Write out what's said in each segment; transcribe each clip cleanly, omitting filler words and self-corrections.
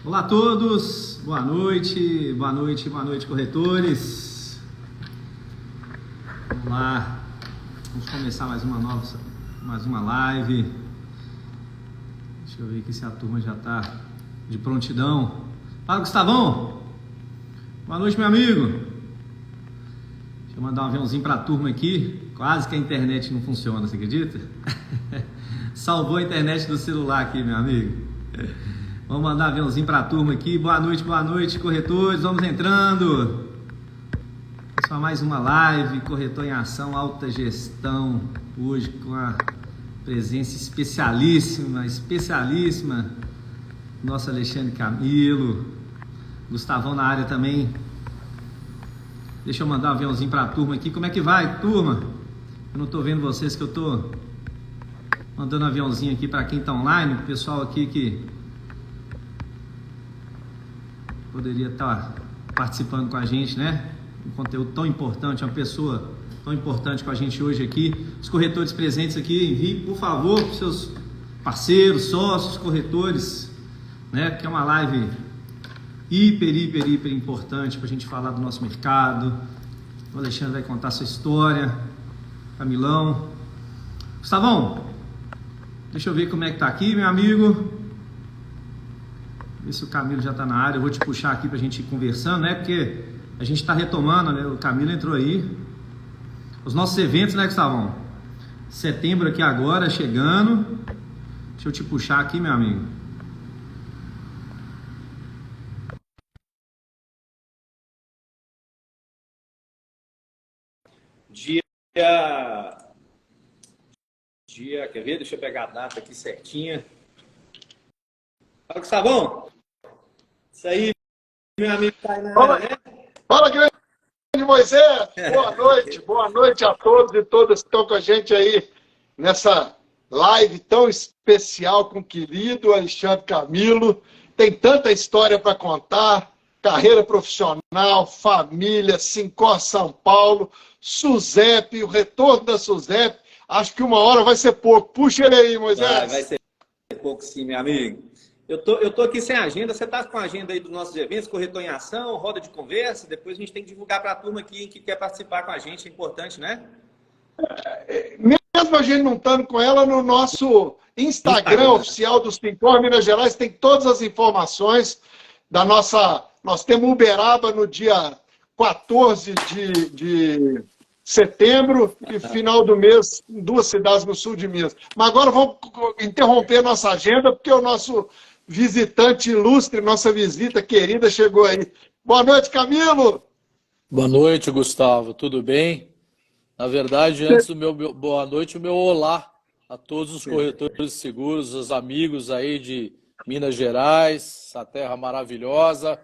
Olá a todos, boa noite, boa noite, boa noite, corretores. Vamos lá, vamos começar mais uma live. Deixa eu ver aqui se a turma já está de prontidão. Fala, Gustavão. Boa noite, meu amigo. Deixa eu mandar um aviãozinho para a turma aqui. Quase que a internet não funciona, você acredita? Salvou a internet do celular aqui, meu amigo. Vamos mandar um aviãozinho para a turma aqui. Boa noite, corretores. Vamos entrando. Só mais uma live, Corretor em Ação, Alta Gestão. Hoje com a presença especialíssima. Nosso Alexandre Camilo. Gustavão na área também. Deixa eu mandar um aviãozinho para a turma aqui. Como é que vai, turma? Eu não estou vendo vocês, que eu estou mandando um aviãozinho aqui para quem está online. O pessoal aqui que poderia estar participando com a gente, né? Um conteúdo tão importante, uma pessoa tão importante com a gente hoje aqui. Os corretores presentes aqui, enviem, por favor, para os seus parceiros, sócios, corretores, né? Porque é uma live hiper importante para a gente falar do nosso mercado. O Alexandre vai contar a sua história. Camilão. Gustavão, deixa eu ver como é que tá aqui, meu amigo. Ver se o Camilo já está na área. Eu vou te puxar aqui para a gente ir conversando, né? Porque a gente está retomando, né? O Camilo entrou aí. Os nossos eventos, né, Gustavão? Setembro aqui agora, chegando. Deixa eu te puxar aqui, meu amigo. Quer ver? Deixa eu pegar a data aqui certinha. Fala, Gustavão. Isso aí, meu amigo tá aí na área, né? Fala, grande Moisés. Boa noite a todos e todas que estão com a gente aí nessa live tão especial com o querido Alexandre Camilo. Tem tanta história para contar, carreira profissional, família, Sincor São Paulo, SUSEP, o retorno da SUSEP. Acho que 1 hora vai ser pouco. Puxa ele aí, Moisés. Vai ser pouco sim, meu amigo. Eu tô aqui sem agenda. Você tá com a agenda aí dos nossos eventos, Corretor em Ação, roda de conversa. Depois a gente tem que divulgar para a turma aqui que quer participar com a gente. É importante, né? Mesmo a gente não estando com ela, no nosso Instagram oficial do Sincor Minas Gerais tem todas as informações da nossa... Nós temos Uberaba no dia 14 de setembro e final do mês em 2 cidades no sul de Minas. Mas agora vamos interromper nossa agenda porque o nosso visitante ilustre, nossa visita querida chegou aí. Boa noite, Camilo! Boa noite, Gustavo. Tudo bem? Na verdade, antes do meu boa noite, o meu olá a todos os corretores de seguros, os amigos aí de Minas Gerais, essa terra maravilhosa.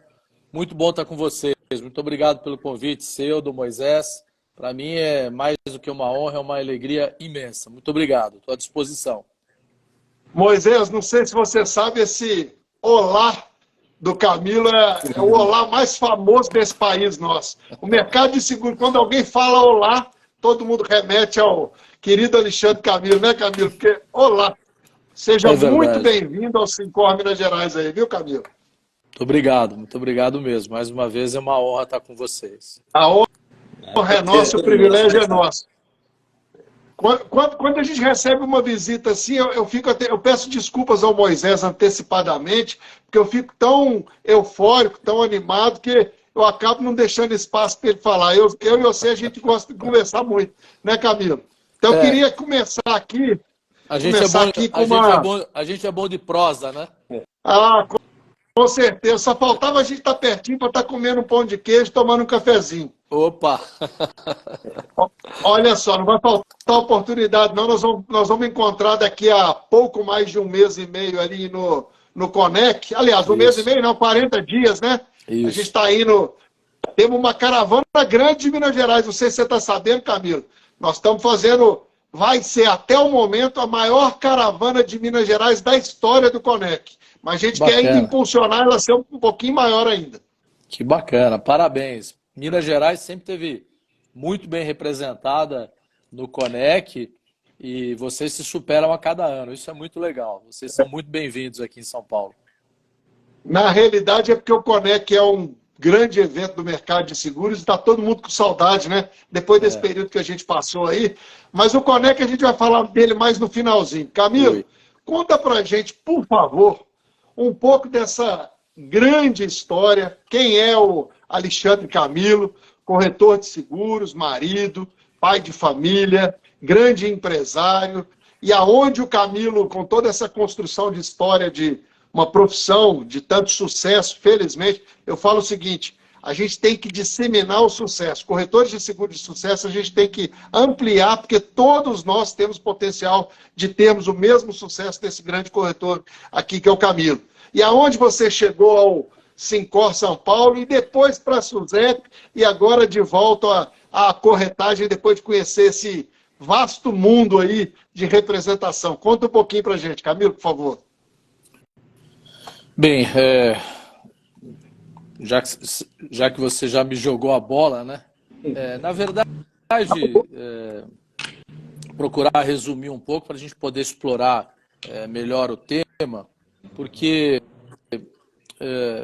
Muito bom estar com vocês. Muito obrigado pelo convite seu, do Moisés. Para mim é mais do que uma honra, é uma alegria imensa. Muito obrigado. Estou à disposição. Moisés, não sei se você sabe, esse olá do Camilo é o olá mais famoso desse país nosso. O mercado de seguro, quando alguém fala olá, todo mundo remete ao querido Alexandre Camilo, né, Camilo? Porque olá, seja muito bem-vindo ao Sincor Minas Gerais aí, viu, Camilo? Muito obrigado mesmo. Mais uma vez é uma honra estar com vocês. A honra é nossa, o privilégio é nosso. Quando a gente recebe uma visita assim, eu peço desculpas ao Moisés antecipadamente, porque eu fico tão eufórico, tão animado, que eu acabo não deixando espaço para ele falar. Eu e você, a gente gosta de conversar muito, né, Camilo? Então eu queria começar aqui. A gente é bom de prosa, né? Ah, com certeza. Só faltava a gente estar pertinho para estar comendo um pão de queijo, tomando um cafezinho. Opa! Olha só, não vai faltar oportunidade, não. Nós vamos encontrar daqui a pouco mais de 1 mês e meio ali no Conec. Aliás, 1 mês e meio, não, 40 dias, né? Isso. A gente está indo. Temos uma caravana grande de Minas Gerais. Não sei se você está sabendo, Camilo. Nós estamos fazendo. Vai ser até o momento a maior caravana de Minas Gerais da história do Conec. Mas a gente quer ainda impulsionar ela a ser um pouquinho maior ainda. Que bacana, parabéns. Minas Gerais sempre teve muito bem representada no Conec e vocês se superam a cada ano. Isso é muito legal. Vocês são muito bem-vindos aqui em São Paulo. Na realidade é porque o Conec é um grande evento do mercado de seguros e está todo mundo com saudade, né? Depois desse período que a gente passou aí. Mas o Conec a gente vai falar dele mais no finalzinho. Camilo, Oi. conta pra gente, por favor, um pouco dessa grande história. Quem é o Alexandre Camilo, corretor de seguros, marido, pai de família, grande empresário, e aonde o Camilo, com toda essa construção de história de uma profissão de tanto sucesso, felizmente, eu falo o seguinte, a gente tem que disseminar o sucesso. Corretores de seguro de sucesso a gente tem que ampliar, porque todos nós temos potencial de termos o mesmo sucesso desse grande corretor aqui, que é o Camilo. E aonde você chegou ao Sincor São Paulo e depois para a Suzep e agora de volta à corretagem, depois de conhecer esse vasto mundo aí de representação. Conta um pouquinho para a gente, Camilo, por favor. Bem, já que você já me jogou a bola, né? Na verdade, procurar resumir um pouco para a gente poder explorar melhor o tema, porque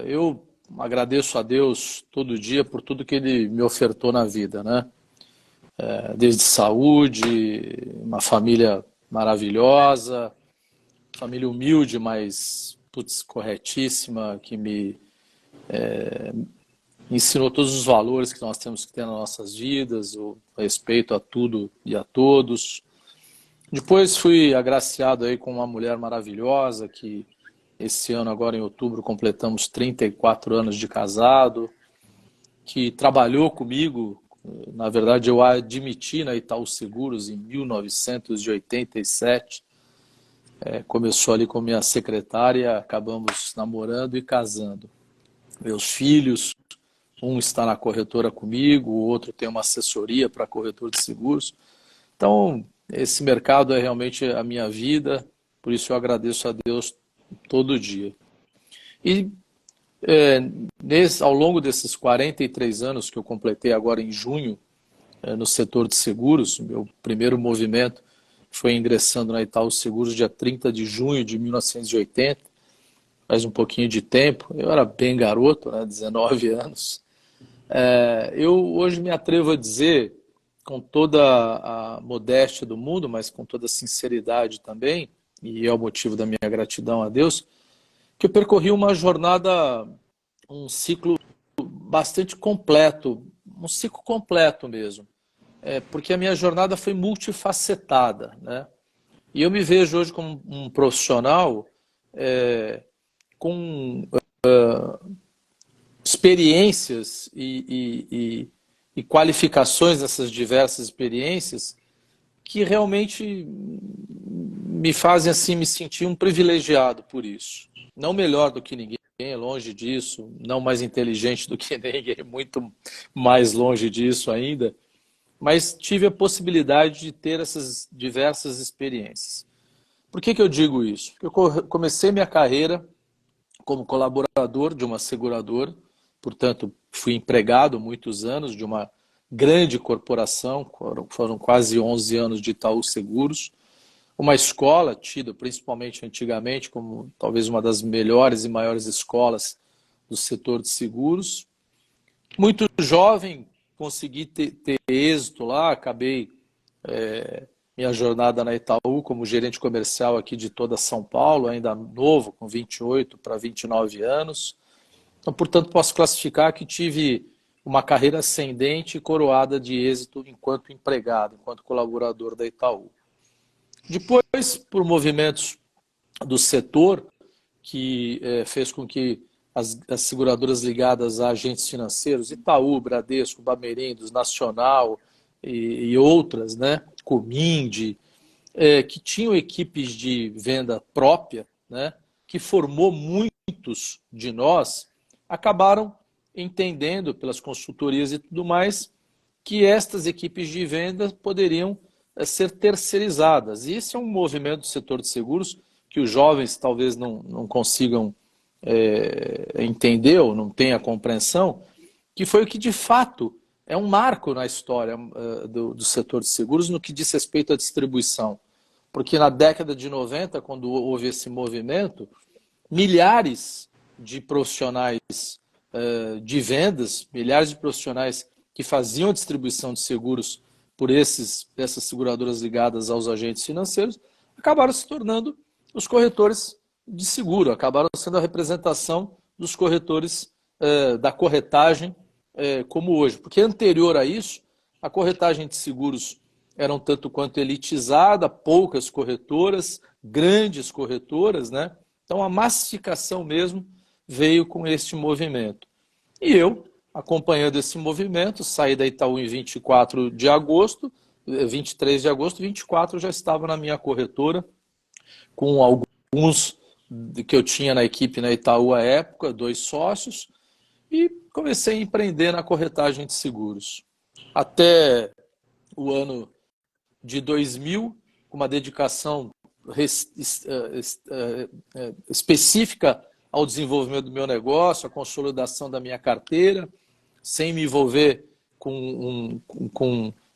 eu agradeço a Deus todo dia por tudo que Ele me ofertou na vida, né? Desde saúde, uma família maravilhosa, família humilde, mas corretíssima, que me ensinou todos os valores que nós temos que ter nas nossas vidas, o respeito a tudo e a todos. Depois fui agraciado aí com uma mulher maravilhosa, que esse ano, agora em outubro, completamos 34 anos de casado, que trabalhou comigo. Na verdade, eu a admiti na Itaú Seguros em 1987. Começou ali com minha secretária, acabamos namorando e casando. Meus filhos, um está na corretora comigo, o outro tem uma assessoria para corretor de seguros. Então, esse mercado é realmente a minha vida, por isso eu agradeço a Deus todo dia. E ao longo desses 43 anos que eu completei agora em junho, no setor de seguros, meu primeiro movimento foi ingressando na Itaú Seguros dia 30 de junho de 1980, faz um pouquinho de tempo, eu era bem garoto, né, 19 anos. Eu hoje me atrevo a dizer, com toda a modéstia do mundo, mas com toda a sinceridade também, e é o motivo da minha gratidão a Deus, que eu percorri uma jornada, um ciclo bastante completo, um ciclo completo mesmo. Porque a minha jornada foi multifacetada, né? E eu me vejo hoje como um profissional com experiências e qualificações nessas diversas experiências que realmente me fazem assim me sentir um privilegiado por isso. Não melhor do que ninguém, longe disso, não mais inteligente do que ninguém, muito mais longe disso ainda, mas tive a possibilidade de ter essas diversas experiências. Por que eu digo isso? Porque eu comecei minha carreira como colaborador de uma seguradora, portanto, fui empregado muitos anos de uma grande corporação, foram quase 11 anos de Itaú Seguros, uma escola tida principalmente antigamente como talvez uma das melhores e maiores escolas do setor de seguros. Muito jovem, consegui ter êxito lá, acabei minha jornada na Itaú como gerente comercial aqui de toda São Paulo, ainda novo, com 28 para 29 anos. Então, portanto, posso classificar que tive uma carreira ascendente e coroada de êxito enquanto empregado, enquanto colaborador da Itaú. Depois, por movimentos do setor, que fez com que as seguradoras ligadas a agentes financeiros, Itaú, Bradesco, Bamerindos, Nacional e outras, né, Cominde, que tinham equipes de venda própria, né, que formou muitos de nós, acabaram entendendo pelas consultorias e tudo mais que estas equipes de venda poderiam ser terceirizadas. E esse é um movimento do setor de seguros que os jovens talvez não consigam entender ou não tenha compreensão, que foi o que de fato é um marco na história do setor de seguros no que diz respeito à distribuição. Porque na década de 90, quando houve esse movimento, milhares de profissionais de vendas, milhares de profissionais que faziam a distribuição de seguros por essas seguradoras ligadas aos agentes financeiros, acabaram se tornando os corretores de seguro, acabaram sendo a representação dos corretores da corretagem como hoje. Porque anterior a isso, a corretagem de seguros era um tanto quanto elitizada, poucas corretoras, grandes corretoras, né? Então a massificação mesmo veio com este movimento. E eu, acompanhando esse movimento, saí da Itaú em 24 de agosto, 23 de agosto, 24 já estava na minha corretora, com alguns que eu tinha na equipe na Itaú à época, 2 sócios, e comecei a empreender na corretagem de seguros. Até o ano de 2000, com uma dedicação específica ao desenvolvimento do meu negócio, à consolidação da minha carteira, sem me envolver com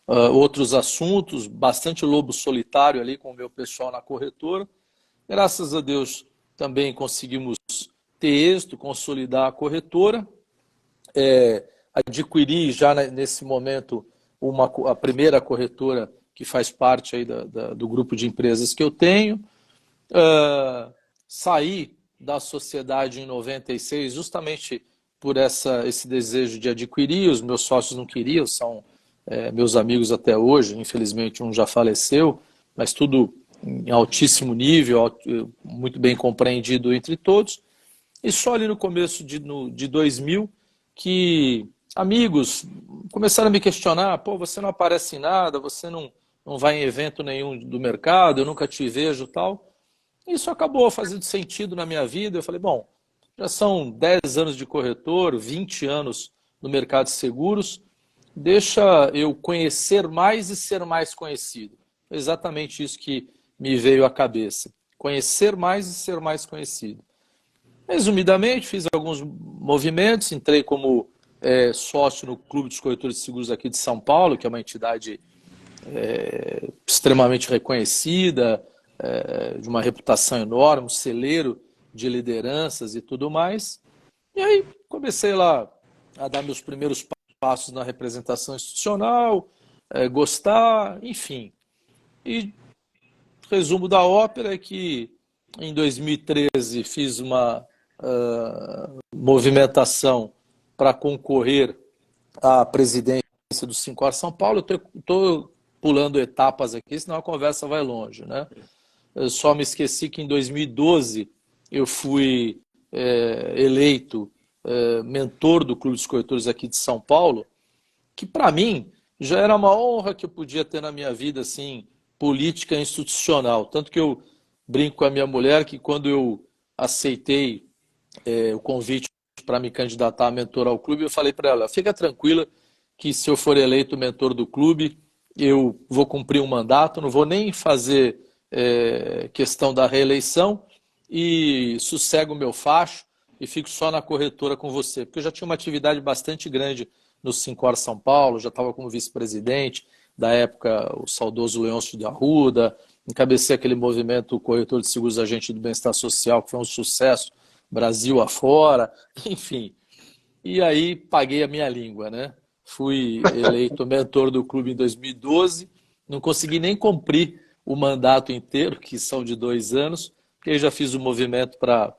outros assuntos, bastante lobo solitário ali com o meu pessoal na corretora. Graças a Deus também conseguimos ter êxito, consolidar a corretora. Adquiri já nesse momento a primeira corretora que faz parte aí do grupo de empresas que eu tenho. Saí da sociedade em 96 justamente por esse desejo de adquirir. Os meus sócios não queriam, são meus amigos até hoje, infelizmente um já faleceu, mas tudo em altíssimo nível, muito bem compreendido entre todos. E só ali no começo de 2000 que amigos começaram a me questionar: pô, você não aparece em nada, você não vai em evento nenhum do mercado, eu nunca te vejo, tal. Isso acabou fazendo sentido na minha vida. Eu falei, bom, já são 10 anos de corretor, 20 anos no mercado de seguros, deixa eu conhecer mais e ser mais conhecido. Exatamente isso que me veio à cabeça. Conhecer mais e ser mais conhecido. Resumidamente, fiz alguns movimentos, entrei como sócio no Clube dos Corretores de Seguros aqui de São Paulo, que é uma entidade extremamente reconhecida, de uma reputação enorme, um celeiro de lideranças e tudo mais. E aí comecei lá a dar meus primeiros passos na representação institucional, gostar, enfim. E resumo da ópera é que em 2013 fiz uma movimentação para concorrer à presidência do Sincor São Paulo. Eu estou pulando etapas aqui, senão a conversa vai longe, né? Eu só me esqueci que em 2012 eu fui eleito mentor do Clube dos Corretores aqui de São Paulo, que para mim já era uma honra que eu podia ter na minha vida, assim, política institucional. Tanto que eu brinco com a minha mulher que quando eu aceitei o convite para me candidatar a mentor ao clube, eu falei para ela: fica tranquila que se eu for eleito mentor do clube, eu vou cumprir um mandato, não vou nem fazer questão da reeleição e sossego o meu facho e fico só na corretora com você. Porque eu já tinha uma atividade bastante grande no Sincor São Paulo, já estava como vice-presidente, da época o saudoso Leôncio de Arruda, encabecei aquele movimento Corretor de Seguros Agente do Bem-Estar Social, que foi um sucesso Brasil afora, enfim. E aí paguei a minha língua, né? Fui eleito mentor do clube em 2012, não consegui nem cumprir o mandato inteiro, que são de 2 anos, porque eu já fiz o movimento para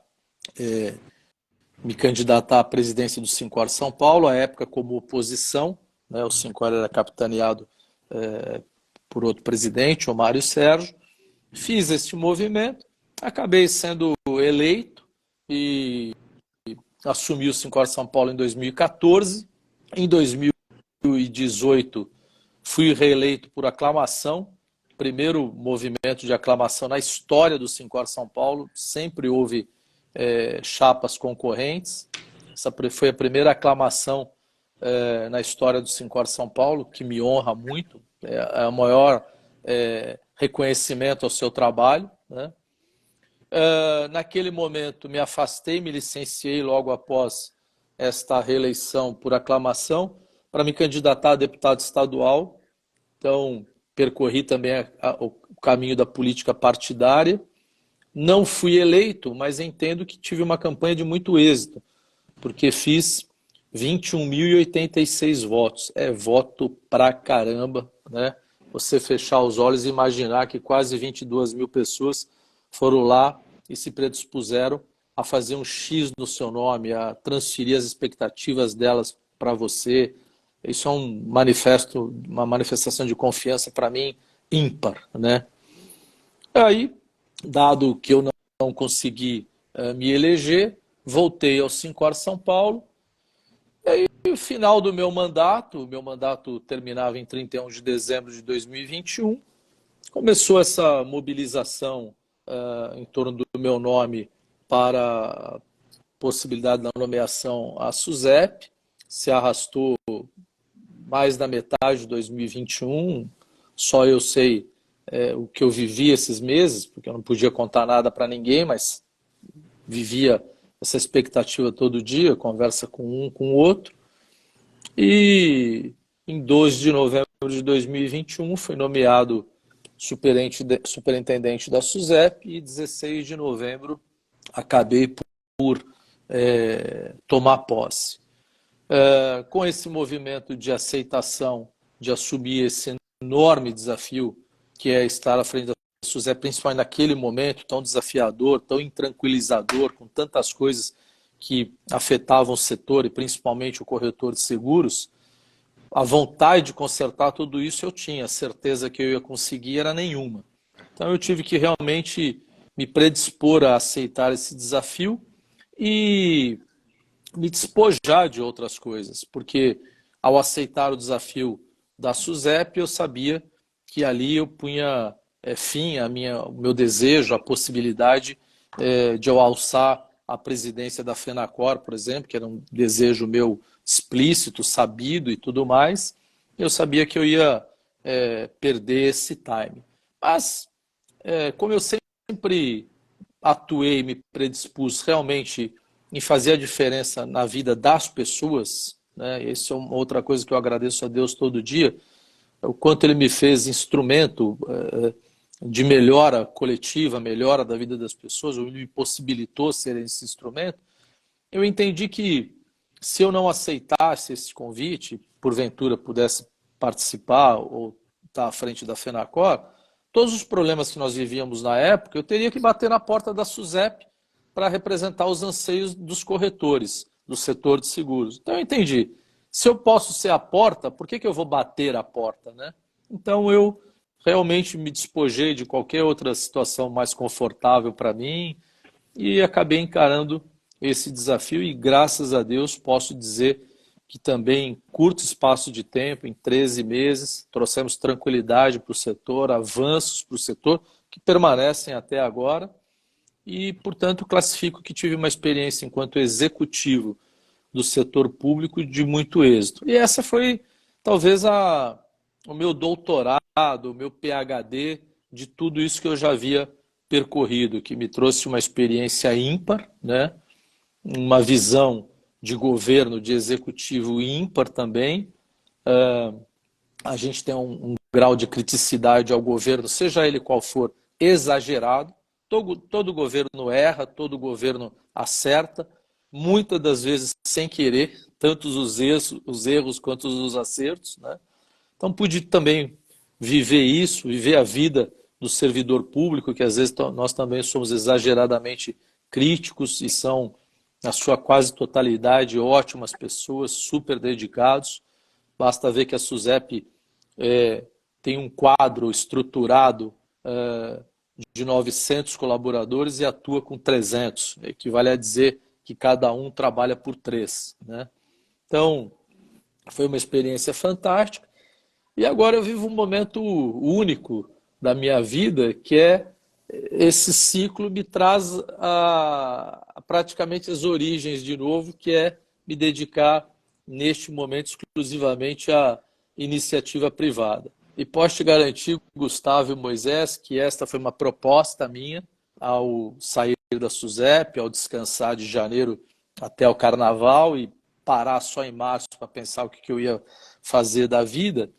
me candidatar à presidência do Sincor São Paulo, à época como oposição, né? O Sincor era capitaneado por outro presidente, o Mário Sérgio. Fiz este movimento, acabei sendo eleito e assumi o Sincor São Paulo em 2014. Em 2018 fui reeleito por aclamação, primeiro movimento de aclamação na história do Sincor São Paulo. Sempre houve chapas concorrentes. Essa foi a primeira aclamação na história do Sincor São Paulo, que me honra muito. É o maior reconhecimento ao seu trabalho, né? Naquele momento me afastei, me licenciei logo após esta reeleição por aclamação para me candidatar a deputado estadual. Então percorri também o caminho da política partidária Não fui eleito, mas entendo que tive uma campanha de muito êxito, porque fiz 21.086 votos. É voto pra caramba, né? Você fechar os olhos e imaginar que quase 22 mil pessoas foram lá e se predispuseram a fazer um X no seu nome, a transferir as expectativas delas para você. Isso é um manifesto, uma manifestação de confiança para mim ímpar, né? Aí, dado que eu não consegui me eleger, voltei ao Sincor São Paulo. E aí, no final do meu mandato terminava em 31 de dezembro de 2021, começou essa mobilização em torno do meu nome para a possibilidade da nomeação à SUSEP, se arrastou mais da metade de 2021, só eu sei o que eu vivi esses meses, porque eu não podia contar nada para ninguém, mas vivia essa expectativa todo dia, conversa com um, com o outro. E em 2 de novembro de 2021 fui nomeado superintendente da SUSEP e 16 de novembro acabei por tomar posse. Com esse movimento de aceitação, de assumir esse enorme desafio que é estar à frente da SUSEP, principalmente naquele momento tão desafiador, tão intranquilizador, com tantas coisas que afetavam o setor e principalmente o corretor de seguros, a vontade de consertar tudo isso eu tinha, a certeza que eu ia conseguir era nenhuma. Então eu tive que realmente me predispor a aceitar esse desafio e me despojar de outras coisas, porque ao aceitar o desafio da SUSEP, eu sabia que ali eu punha fim ao meu desejo, a possibilidade de eu alçar a presidência da FENACOR, por exemplo, que era um desejo meu explícito, sabido e tudo mais. Eu sabia que eu ia perder esse time. Mas, como eu sempre atuei, me predispus realmente em fazer a diferença na vida das pessoas, né? Isso é uma outra coisa que eu agradeço a Deus todo dia, o quanto Ele me fez instrumento de melhora coletiva, melhora da vida das pessoas, Ele me possibilitou ser esse instrumento. Eu entendi que se eu não aceitasse esse convite, porventura pudesse participar ou estar à frente da FENACOR, todos os problemas que nós vivíamos na época, eu teria que bater na porta da SUSEP para representar os anseios dos corretores, do setor de seguros. Então eu entendi, se eu posso ser a porta, por que eu vou bater a porta, né? Então eu realmente me despojei de qualquer outra situação mais confortável para mim e acabei encarando esse desafio e graças a Deus posso dizer que também em curto espaço de tempo, em 13 meses, trouxemos tranquilidade para o setor, avanços para o setor que permanecem até agora. E, portanto, classifico que tive uma experiência enquanto executivo do setor público de muito êxito. E essa foi, talvez, o meu doutorado, o meu PhD de tudo isso que eu já havia percorrido, que me trouxe uma experiência ímpar, né? Uma visão de governo, de executivo ímpar também. A gente tem um grau de criticidade ao governo, seja ele qual for, exagerado. Todo governo erra, todo governo acerta, muitas das vezes sem querer, tanto os erros quanto os acertos, né? Então pude também viver isso, viver a vida do servidor público, que às vezes nós também somos exageradamente críticos e são, na sua quase totalidade, ótimas pessoas, super dedicados. Basta ver que a SUSEP tem um quadro estruturado de 900 colaboradores e atua com 300. Equivale a dizer que cada um trabalha por 3. Né? Então, foi uma experiência fantástica. E agora eu vivo um momento único da minha vida, que é esse ciclo me traz praticamente as origens de novo, que é me dedicar, neste momento, exclusivamente à iniciativa privada. E posso te garantir, Gustavo e Moisés, que esta foi uma proposta minha ao sair da SUSEP, ao descansar de janeiro até o carnaval e parar só em março para pensar o que eu ia fazer da vida,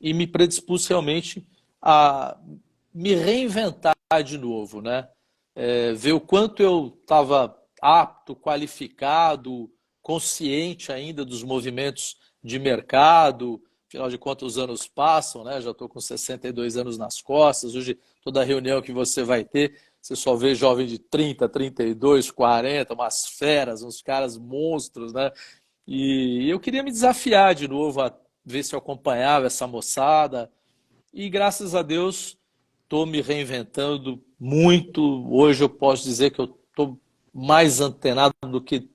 e me predispus realmente a me reinventar de novo, né? ver o quanto eu estava apto, qualificado, consciente ainda dos movimentos de mercado. Afinal de contas, os anos passam, né? Já estou com 62 anos nas costas. Hoje, toda reunião que você vai ter, você só vê jovem de 30, 32, 40, umas feras, uns caras monstros, né? E eu queria me desafiar de novo a ver se eu acompanhava essa moçada. E graças a Deus, estou me reinventando muito. Hoje eu posso dizer que eu estou mais antenado do que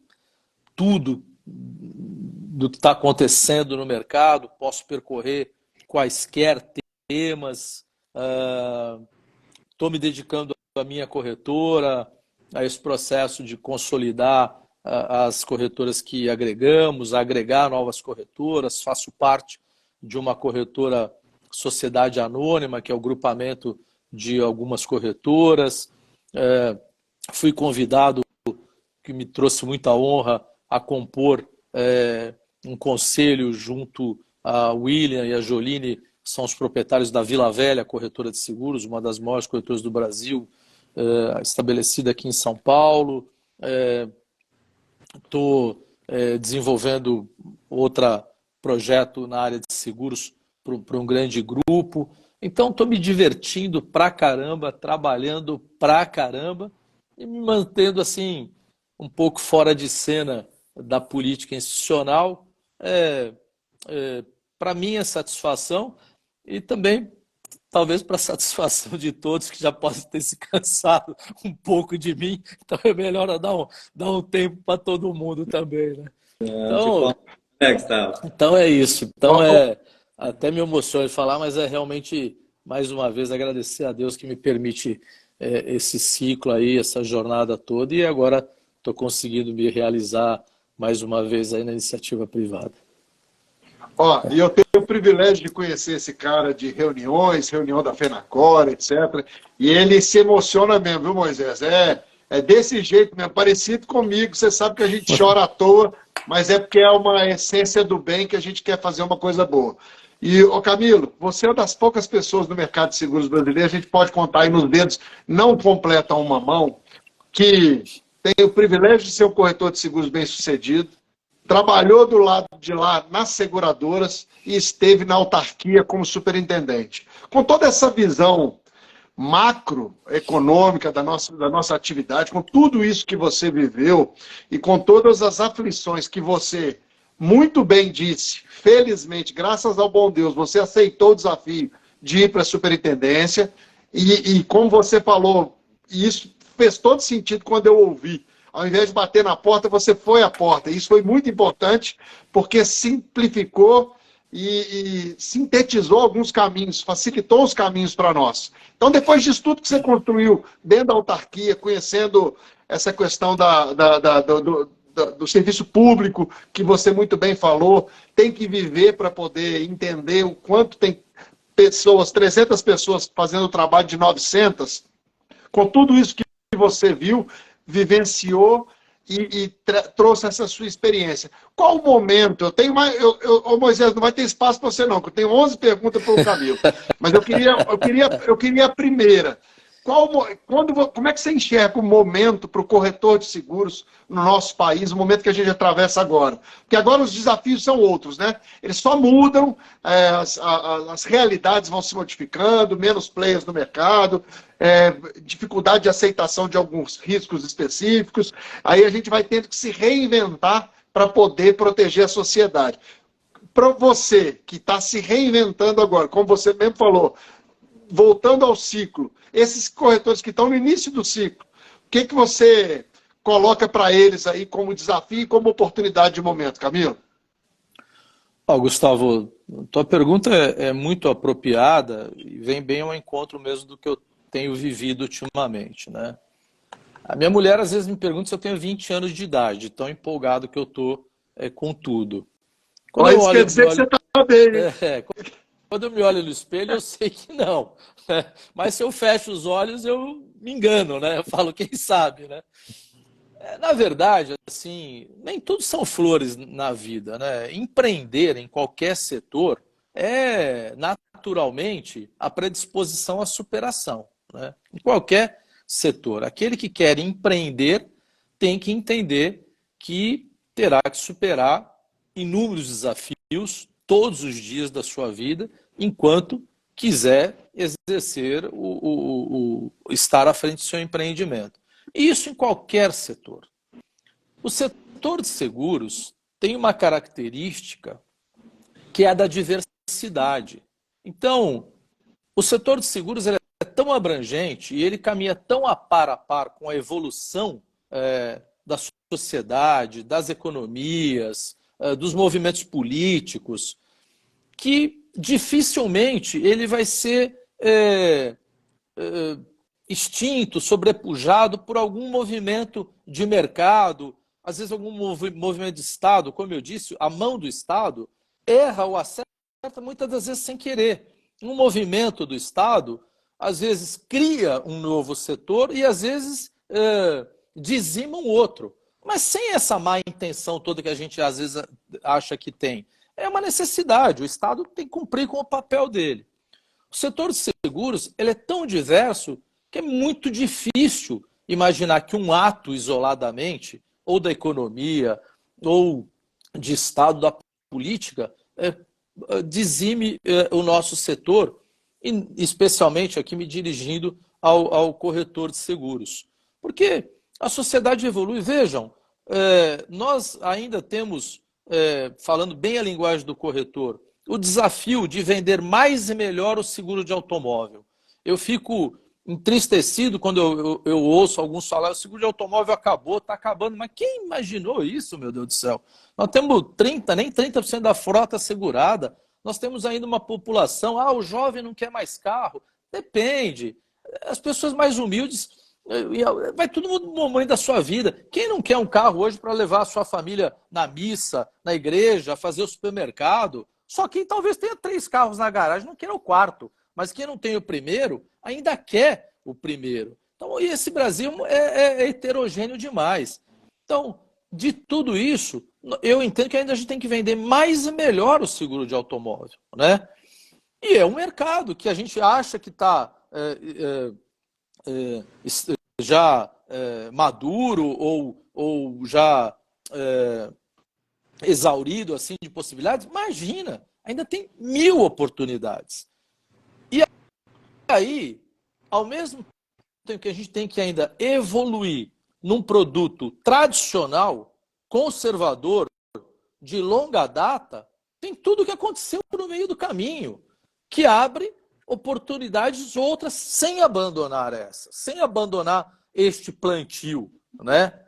tudo do que está acontecendo no mercado. Posso percorrer quaisquer temas. Estou me dedicando à minha corretora, a esse processo de consolidar as corretoras que agregamos, agregar novas corretoras. Faço parte de uma corretora Sociedade Anônima, que é o grupamento de algumas corretoras. Fui convidado, que me trouxe muita honra, a compor um conselho junto a William e a Joline, que são os proprietários da Vila Velha, corretora de seguros, uma das maiores corretoras do Brasil, estabelecida aqui em São Paulo. Estou desenvolvendo outro projeto na área de seguros para um grande grupo. Então, estou me divertindo pra caramba, trabalhando pra caramba e me mantendo assim um pouco fora de cena da política institucional. Para minha satisfação e também talvez para a satisfação de todos que já podem ter se cansado um pouco de mim. Então é melhor eu dar um tempo para todo mundo também, né? Então é isso. Então até me emociona de falar, mas é realmente, mais uma vez, agradecer a Deus que me permite esse ciclo aí, essa jornada toda, e agora estou conseguindo me realizar mais uma vez aí na iniciativa privada. E eu tenho o privilégio de conhecer esse cara de reuniões, reunião da FENACOR, etc. E ele se emociona mesmo, viu, Moisés? É desse jeito mesmo, parecido comigo. Você sabe que a gente chora à toa, mas é porque é uma essência do bem que a gente quer fazer uma coisa boa. E, Camilo, você é uma das poucas pessoas no mercado de seguros brasileiro, a gente pode contar aí nos dedos, não completa uma mão, que tem o privilégio de ser um corretor de seguros bem-sucedido, trabalhou do lado de lá nas seguradoras e esteve na autarquia como superintendente. Com toda essa visão macroeconômica da nossa atividade, com tudo isso que você viveu e com todas as aflições que você muito bem disse, felizmente, graças ao bom Deus, você aceitou o desafio de ir para a superintendência e como você falou, e isso fez todo sentido quando eu ouvi. Ao invés de bater na porta, você foi à porta. Isso foi muito importante, porque simplificou e sintetizou alguns caminhos, facilitou os caminhos para nós. Então, depois disso tudo que você construiu dentro da autarquia, conhecendo essa questão do serviço público, que você muito bem falou, tem que viver para poder entender o quanto tem pessoas, 300 pessoas fazendo o trabalho de 900, com tudo isso que você viu, vivenciou e trouxe essa sua experiência. Qual o momento? Moisés, não vai ter espaço para você não, porque eu tenho 11 perguntas para o Camilo. Mas eu queria a primeira. Como é que você enxerga o momento para o corretor de seguros no nosso país, o momento que a gente atravessa agora? Porque agora os desafios são outros, né? Eles só mudam, as realidades vão se modificando, menos players no mercado, dificuldade de aceitação de alguns riscos específicos. Aí a gente vai tendo que se reinventar para poder proteger a sociedade. Para você que está se reinventando agora, como você mesmo falou, voltando ao ciclo, esses corretores que estão no início do ciclo, o que você coloca para eles aí como desafio e como oportunidade de momento, Camilo? Gustavo, tua pergunta é muito apropriada e vem bem ao encontro mesmo do que eu tenho vivido ultimamente, né? A minha mulher às vezes me pergunta se eu tenho 20 anos de idade, tão empolgado que eu estou com tudo. Isso quer dizer que você está bem, hein? Quando eu me olho no espelho, eu sei que não. Né? Mas se eu fecho os olhos, eu me engano, né? Eu falo, quem sabe, né? Na verdade, assim, nem tudo são flores na vida, né? Empreender em qualquer setor é naturalmente a predisposição à superação, né? Em qualquer setor. Aquele que quer empreender tem que entender que terá que superar inúmeros desafios todos os dias da sua vida, enquanto quiser exercer estar à frente do seu empreendimento. E isso em qualquer setor. O setor de seguros tem uma característica que é a da diversidade. Então, o setor de seguros ele é tão abrangente e ele caminha tão a par com a evolução da sociedade, das economias, dos movimentos políticos, que dificilmente ele vai ser extinto, sobrepujado por algum movimento de mercado, às vezes algum movimento de Estado. Como eu disse, a mão do Estado erra ou acerta muitas das vezes sem querer. Um movimento do Estado, às vezes, cria um novo setor e, às vezes, dizima um outro. Mas sem essa má intenção toda que a gente, às vezes, acha que tem. É uma necessidade, o Estado tem que cumprir com o papel dele. O setor de seguros ele é tão diverso que é muito difícil imaginar que um ato isoladamente, ou da economia, ou de Estado, da política, dizime o nosso setor, e especialmente aqui me dirigindo ao corretor de seguros. Porque a sociedade evolui. Vejam, nós ainda temos, falando bem a linguagem do corretor, o desafio de vender mais e melhor o seguro de automóvel. Eu fico entristecido quando eu ouço alguns falar: o seguro de automóvel acabou, está acabando. Mas quem imaginou isso, meu Deus do céu? Nós temos nem 30% da frota segurada. Nós temos ainda uma população, o jovem não quer mais carro. Depende. As pessoas mais humildes, vai todo mundo no momento da sua vida. Quem não quer um carro hoje para levar a sua família na missa, na igreja, fazer o supermercado? Só quem talvez tenha 3 carros na garagem não queira o quarto. Mas quem não tem o primeiro, ainda quer o primeiro. Então, esse Brasil é heterogêneo demais. Então, de tudo isso, eu entendo que ainda a gente tem que vender mais e melhor o seguro de automóvel, né? E é um mercado que a gente acha que está já maduro ou já exaurido assim, de possibilidades. Imagina, ainda tem 1000 oportunidades. E aí, ao mesmo tempo que a gente tem que ainda evoluir num produto tradicional, conservador, de longa data, tem tudo o que aconteceu no meio do caminho, que abre oportunidades outras sem abandonar essa, sem abandonar este plantio, né?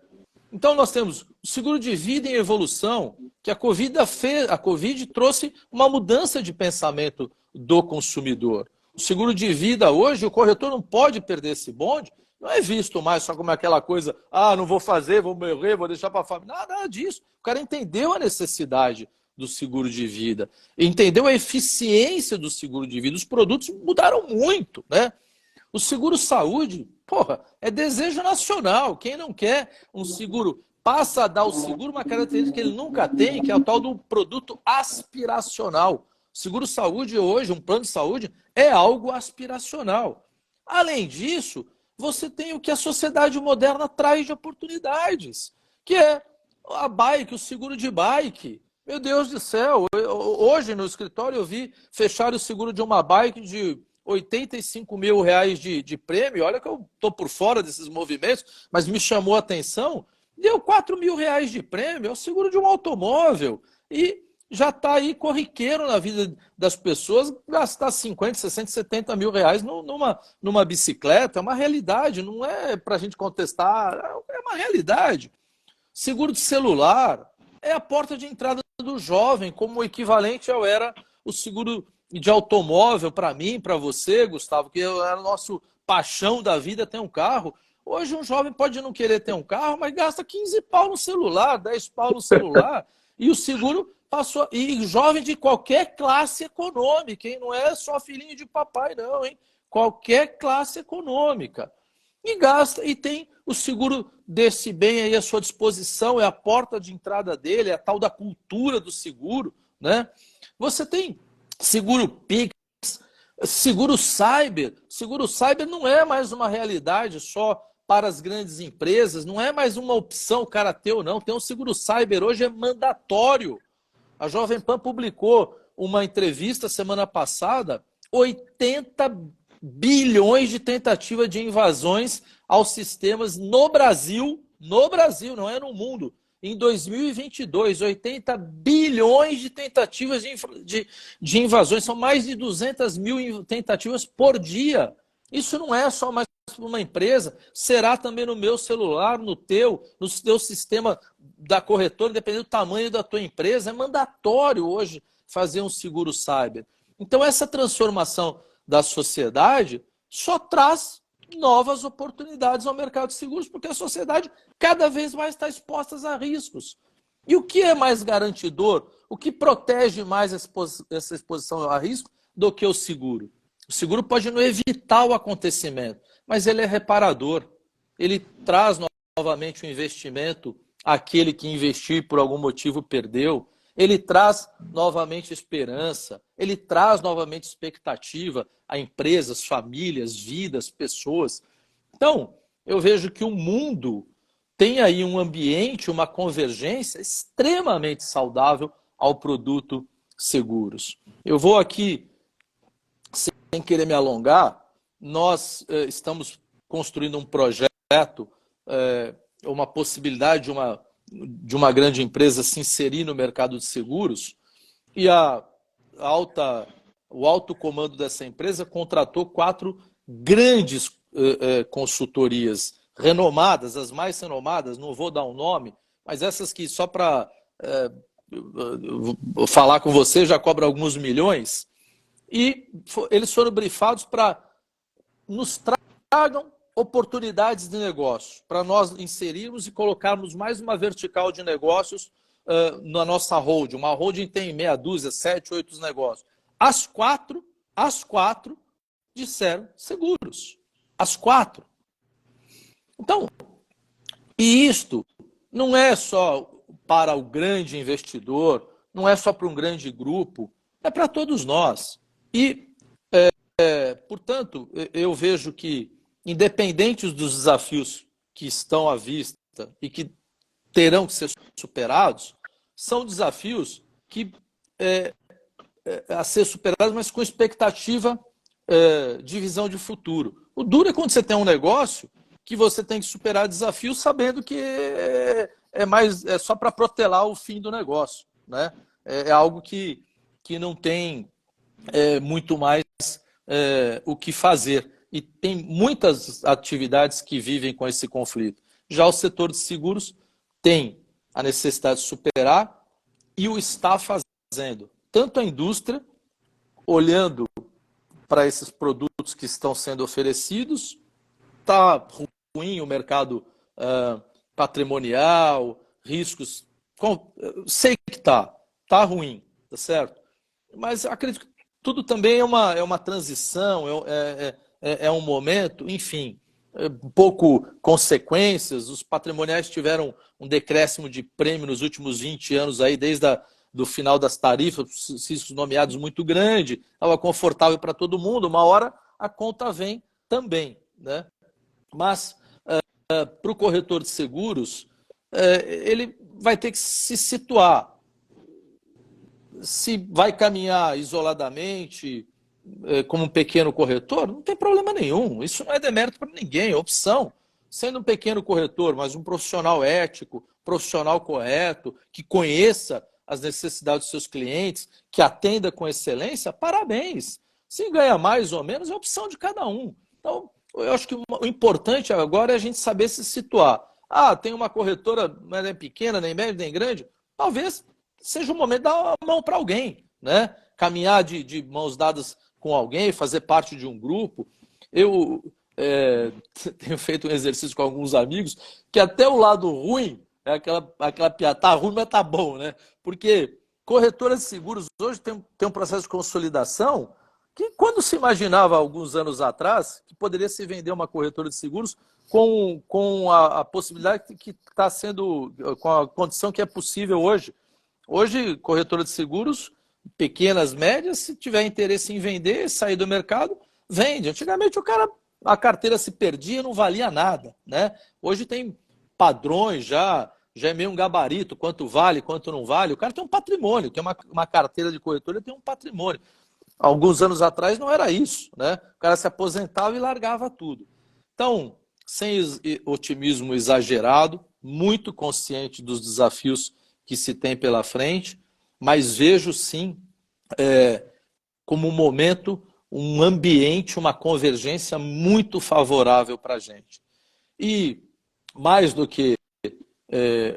Então nós temos o seguro de vida em evolução, que a Covid trouxe uma mudança de pensamento do consumidor. O seguro de vida hoje, o corretor não pode perder esse bonde, não é visto mais só como aquela coisa, não vou fazer, vou morrer, vou deixar para a família. Nada disso. O cara entendeu a necessidade do seguro de vida, entendeu a eficiência do seguro de vida. Os produtos mudaram muito, né? O seguro saúde, é desejo nacional. Quem não quer um seguro passa a dar ao seguro uma característica que ele nunca tem, que é o tal do produto aspiracional. O seguro saúde hoje, um plano de saúde, é algo aspiracional. Além disso, você tem o que a sociedade moderna traz de oportunidades, que é a bike, o seguro de bike. Meu Deus do céu, hoje no escritório eu vi fechar o seguro de uma bike de 85 mil reais de prêmio. Olha que eu estou por fora desses movimentos, mas me chamou a atenção. Deu 4 mil reais de prêmio, é o seguro de um automóvel. E já está aí corriqueiro na vida das pessoas gastar 50, 60, 70 mil reais numa bicicleta. É uma realidade, não é para a gente contestar, é uma realidade. Seguro de celular é a porta de entrada do jovem, como o equivalente era o seguro de automóvel para mim, para você, Gustavo, que era o nosso paixão da vida ter um carro. Hoje um jovem pode não querer ter um carro, mas gasta 15 pau no celular, 10 pau no celular, e o seguro passou. E jovem de qualquer classe econômica, hein? Não é só filhinho de papai, não, hein? Qualquer classe econômica. E gasta, e tem o seguro desse bem aí à sua disposição, é a porta de entrada dele, é a tal da cultura do seguro, né? Você tem seguro Pix, Seguro cyber não é mais uma realidade só para as grandes empresas, não é mais uma opção o cara ter ou não. Tem um seguro cyber hoje, é mandatório. A Jovem Pan publicou uma entrevista semana passada, 80 bilhões de tentativas de invasões aos sistemas no Brasil, não é no mundo. Em 2022, 80 bilhões de tentativas de invasões, são mais de 200 mil tentativas por dia. Isso não é só mais para uma empresa, será também no meu celular, no teu sistema da corretora, dependendo do tamanho da tua empresa. É mandatório hoje fazer um seguro cyber. Então, essa transformação da sociedade só traz novas oportunidades ao mercado de seguros, porque a sociedade cada vez mais está exposta a riscos. E o que é mais garantidor, o que protege mais essa exposição a risco do que o seguro? O seguro pode não evitar o acontecimento, mas ele é reparador. Ele traz novamente o investimento àquele que investiu e por algum motivo perdeu. Ele traz novamente esperança, ele traz novamente expectativa a empresas, famílias, vidas, pessoas. Então, eu vejo que o mundo tem aí um ambiente, uma convergência extremamente saudável ao produto seguros. Eu vou aqui, sem querer me alongar, nós estamos construindo um projeto, uma possibilidade de uma grande empresa se inserir no mercado de seguros, e o alto comando dessa empresa contratou 4 grandes consultorias renomadas, as mais renomadas, não vou dar um nome, mas essas que só para falar com você já cobra alguns milhões, e eles foram brifados para nos tragam oportunidades de negócio, para nós inserirmos e colocarmos mais uma vertical de negócios na nossa holding. Uma holding tem meia dúzia, 7, 8 negócios. As quatro disseram seguros. As 4. Então, e isto não é só para o grande investidor, não é só para um grande grupo, é para todos nós. E, portanto, eu vejo que, independentes dos desafios que estão à vista e que terão que ser superados, são desafios que a ser superados, mas com expectativa de visão de futuro. O duro é quando você tem um negócio que você tem que superar desafios sabendo que é só para protelar o fim do negócio, né? É algo que não tem muito mais o que fazer. E tem muitas atividades que vivem com esse conflito. Já o setor de seguros tem a necessidade de superar e o está fazendo. Tanto a indústria, olhando para esses produtos que estão sendo oferecidos, está ruim o mercado patrimonial, riscos. Sei que está ruim, tá certo? Mas acredito que tudo também é uma transição, é um momento, enfim, um pouco consequências. Os patrimoniais tiveram um decréscimo de prêmio nos últimos 20 anos, aí, desde do final das tarifas, riscos nomeados muito grande, estava confortável para todo mundo, uma hora a conta vem também, né? Mas para o corretor de seguros, ele vai ter que se situar. Se vai caminhar isoladamente, como um pequeno corretor, não tem problema nenhum. Isso não é demérito para ninguém, é opção. Sendo um pequeno corretor, mas um profissional ético, profissional correto, que conheça as necessidades dos seus clientes, que atenda com excelência, parabéns. Se ganha mais ou menos, é opção de cada um. Então, eu acho que o importante agora é a gente saber se situar. Tem uma corretora, não é pequena, nem média, nem grande, talvez seja o momento de dar a mão para alguém, né? Caminhar de mãos dadas com alguém, fazer parte de um grupo. Eu tenho feito um exercício com alguns amigos que até o lado ruim é aquela piada, tá ruim, mas tá bom, né? Porque corretoras de seguros hoje tem um processo de consolidação que, quando se imaginava alguns anos atrás que poderia se vender uma corretora de seguros com a possibilidade que está sendo, com a condição que é possível hoje. Hoje, corretora de seguros pequenas, médias, se tiver interesse em vender, sair do mercado, vende. Antigamente a carteira se perdia, não valia nada, né? Hoje tem padrões já é meio um gabarito, quanto vale, quanto não vale. O cara tem um patrimônio, tem uma carteira de corretora, tem um patrimônio. Alguns anos atrás não era isso, né? O cara se aposentava e largava tudo. Então, sem otimismo exagerado, muito consciente dos desafios que se tem pela frente, mas vejo sim como um momento, um ambiente, uma convergência muito favorável para a gente. E mais do que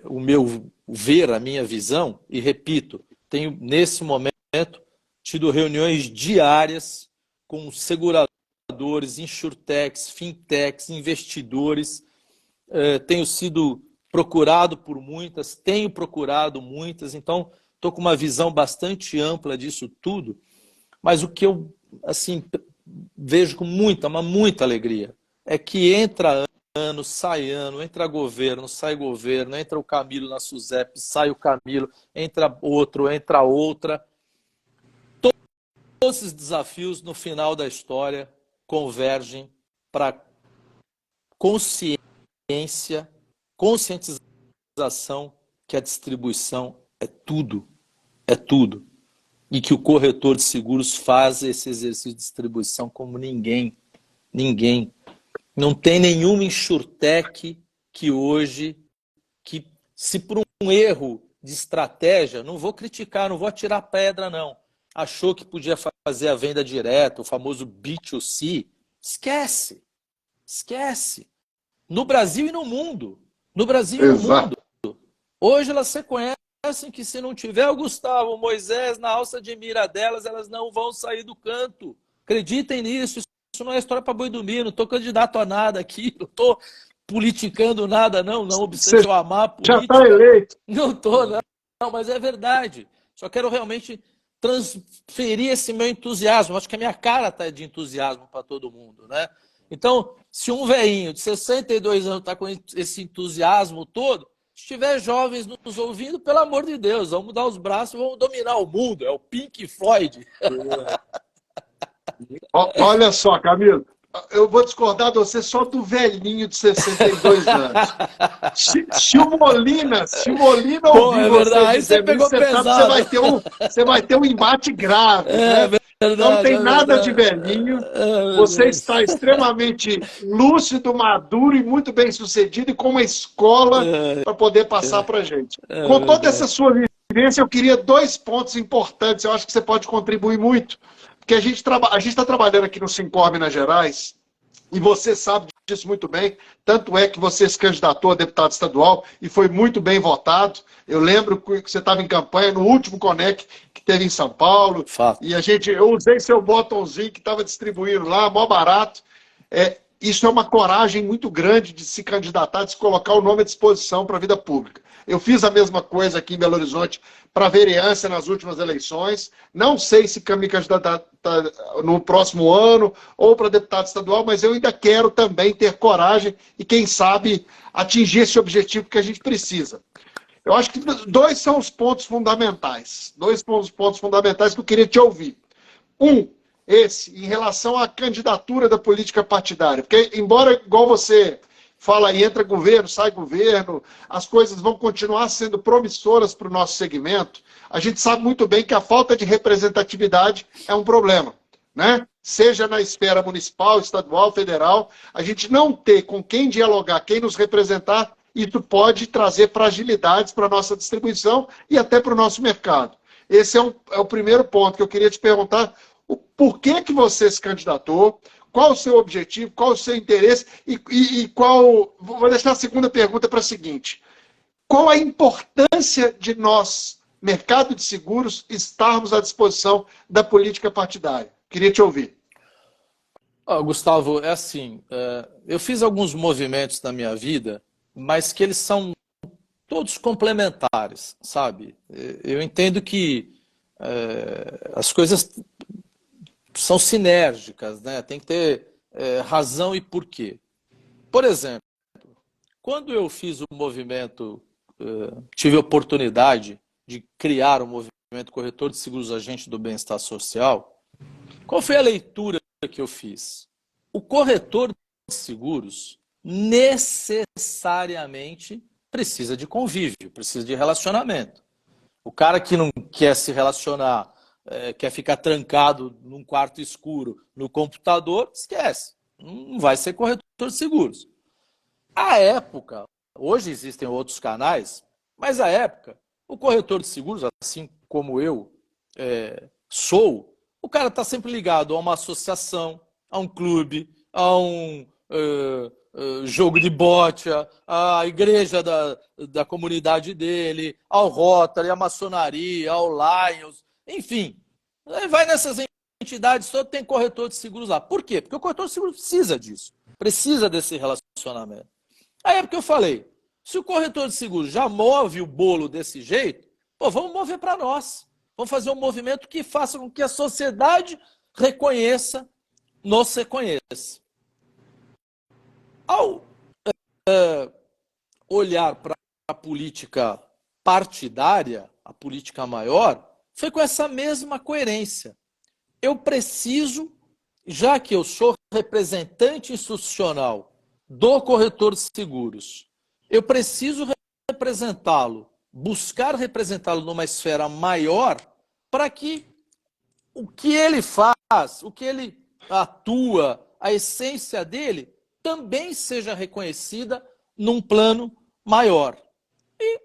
o meu ver, a minha visão, e repito, tenho nesse momento tido reuniões diárias com seguradores, insurtechs, fintechs, investidores. Tenho sido procurado por muitas, tenho procurado muitas, então estou com uma visão bastante ampla disso tudo, mas o que eu assim, vejo com muita alegria é que entra ano, sai ano, entra governo, sai governo, entra o Camilo na SUSEP, sai o Camilo, entra outro, entra outra. Todos esses desafios, no final da história, convergem para conscientização que a distribuição é tudo. É tudo. E que o corretor de seguros faz esse exercício de distribuição como ninguém. Ninguém. Não tem nenhuma insurtech que hoje, que se por um erro de estratégia, não vou criticar, não vou atirar pedra, não, achou que podia fazer a venda direta, o famoso B2C, esquece. Esquece. No Brasil e no mundo. No Brasil e no mundo. Hoje elas se conhecem que se não tiver o Gustavo, o Moisés na alça de mira delas, elas não vão sair do canto. Acreditem nisso. Isso não é história para boi dormir. Não estou candidato a nada aqui. Não estou politicando nada, não obstante eu amar a política. Já está eleito. Não estou, não, mas é verdade. Só quero realmente transferir esse meu entusiasmo. Acho que a minha cara está de entusiasmo para todo mundo, né? Então, se um velhinho de 62 anos está com esse entusiasmo todo, se tiver jovens nos ouvindo, pelo amor de Deus, vamos dar os braços, vamos dominar o mundo. É o Pink Floyd. Olha só, Camilo, eu vou discordar de você só do velhinho de 62 anos. Se o Molina ouvir você dizendo isso, você sabe que você vai ter um embate grave. Né? Não tem nada de velhinho. Você está extremamente lúcido, maduro e muito bem sucedido e com uma escola para poder passar para a gente. Com toda essa sua vivência, eu queria 2 pontos importantes. Eu acho que você pode contribuir muito. Porque a gente está trabalhando aqui no Sincorp Minas Gerais, e você sabe disso muito bem, tanto é que você se candidatou a deputado estadual e foi muito bem votado. Eu lembro que você estava em campanha no último Conec que teve em São Paulo, Fato. E eu usei seu botãozinho que estava distribuindo lá, mó barato. Isso é uma coragem muito grande de se candidatar, de se colocar o nome à disposição para a vida pública. Eu fiz a mesma coisa aqui em Belo Horizonte para a vereança nas últimas eleições. Não sei se me candidatar no próximo ano ou para deputado estadual, mas eu ainda quero também ter coragem e, quem sabe, atingir esse objetivo que a gente precisa. Eu acho que 2 são os pontos fundamentais. 2 são os pontos fundamentais que eu queria te ouvir. Esse, em relação à candidatura da política partidária. Porque, embora, igual você fala aí, entra governo, sai governo, as coisas vão continuar sendo promissoras para o nosso segmento, a gente sabe muito bem que a falta de representatividade é um problema, né? Seja na esfera municipal, estadual, federal, a gente não ter com quem dialogar, quem nos representar, isso pode trazer fragilidades para a nossa distribuição e até para o nosso mercado. Esse é o primeiro ponto que eu queria te perguntar. Por que você se candidatou? Qual o seu objetivo? Qual o seu interesse? E qual... Vou deixar a segunda pergunta para a seguinte. Qual a importância de nós, mercado de seguros, estarmos à disposição da política partidária? Queria te ouvir. Gustavo, é assim, eu fiz alguns movimentos na minha vida, mas que eles são todos complementares, sabe? Eu entendo que as coisas são sinérgicas, né? Tem que ter razão e porquê. Por exemplo, quando eu fiz o movimento, tive a oportunidade de criar o movimento movimento Corretor de Seguros Agente do Bem-Estar Social, qual foi a leitura que eu fiz? O corretor de seguros necessariamente precisa de convívio, precisa de relacionamento. O cara que não quer se relacionar, quer ficar trancado num quarto escuro no computador, esquece. Não vai ser corretor de seguros. À época, hoje existem outros canais, mas à época, o corretor de seguros, assim como eu sou, o cara está sempre ligado a uma associação, a um clube, a um jogo de bocha, à igreja da comunidade dele, ao Rotary, à maçonaria, ao Lions, enfim. Vai nessas entidades, só tem corretor de seguros lá. Por quê? Porque o corretor de seguros precisa disso, precisa desse relacionamento. Aí é porque eu falei, se o corretor de seguros já move o bolo desse jeito, pô, vamos mover para nós. Vamos fazer um movimento que faça com que a sociedade reconheça, nos reconheça. Ao olhar para a política partidária, a política maior, foi com essa mesma coerência. Eu preciso, já que eu sou representante institucional do corretor de seguros, eu preciso representá-lo, buscar representá-lo numa esfera maior para que o que ele faz, o que ele atua, a essência dele, também seja reconhecida num plano maior. E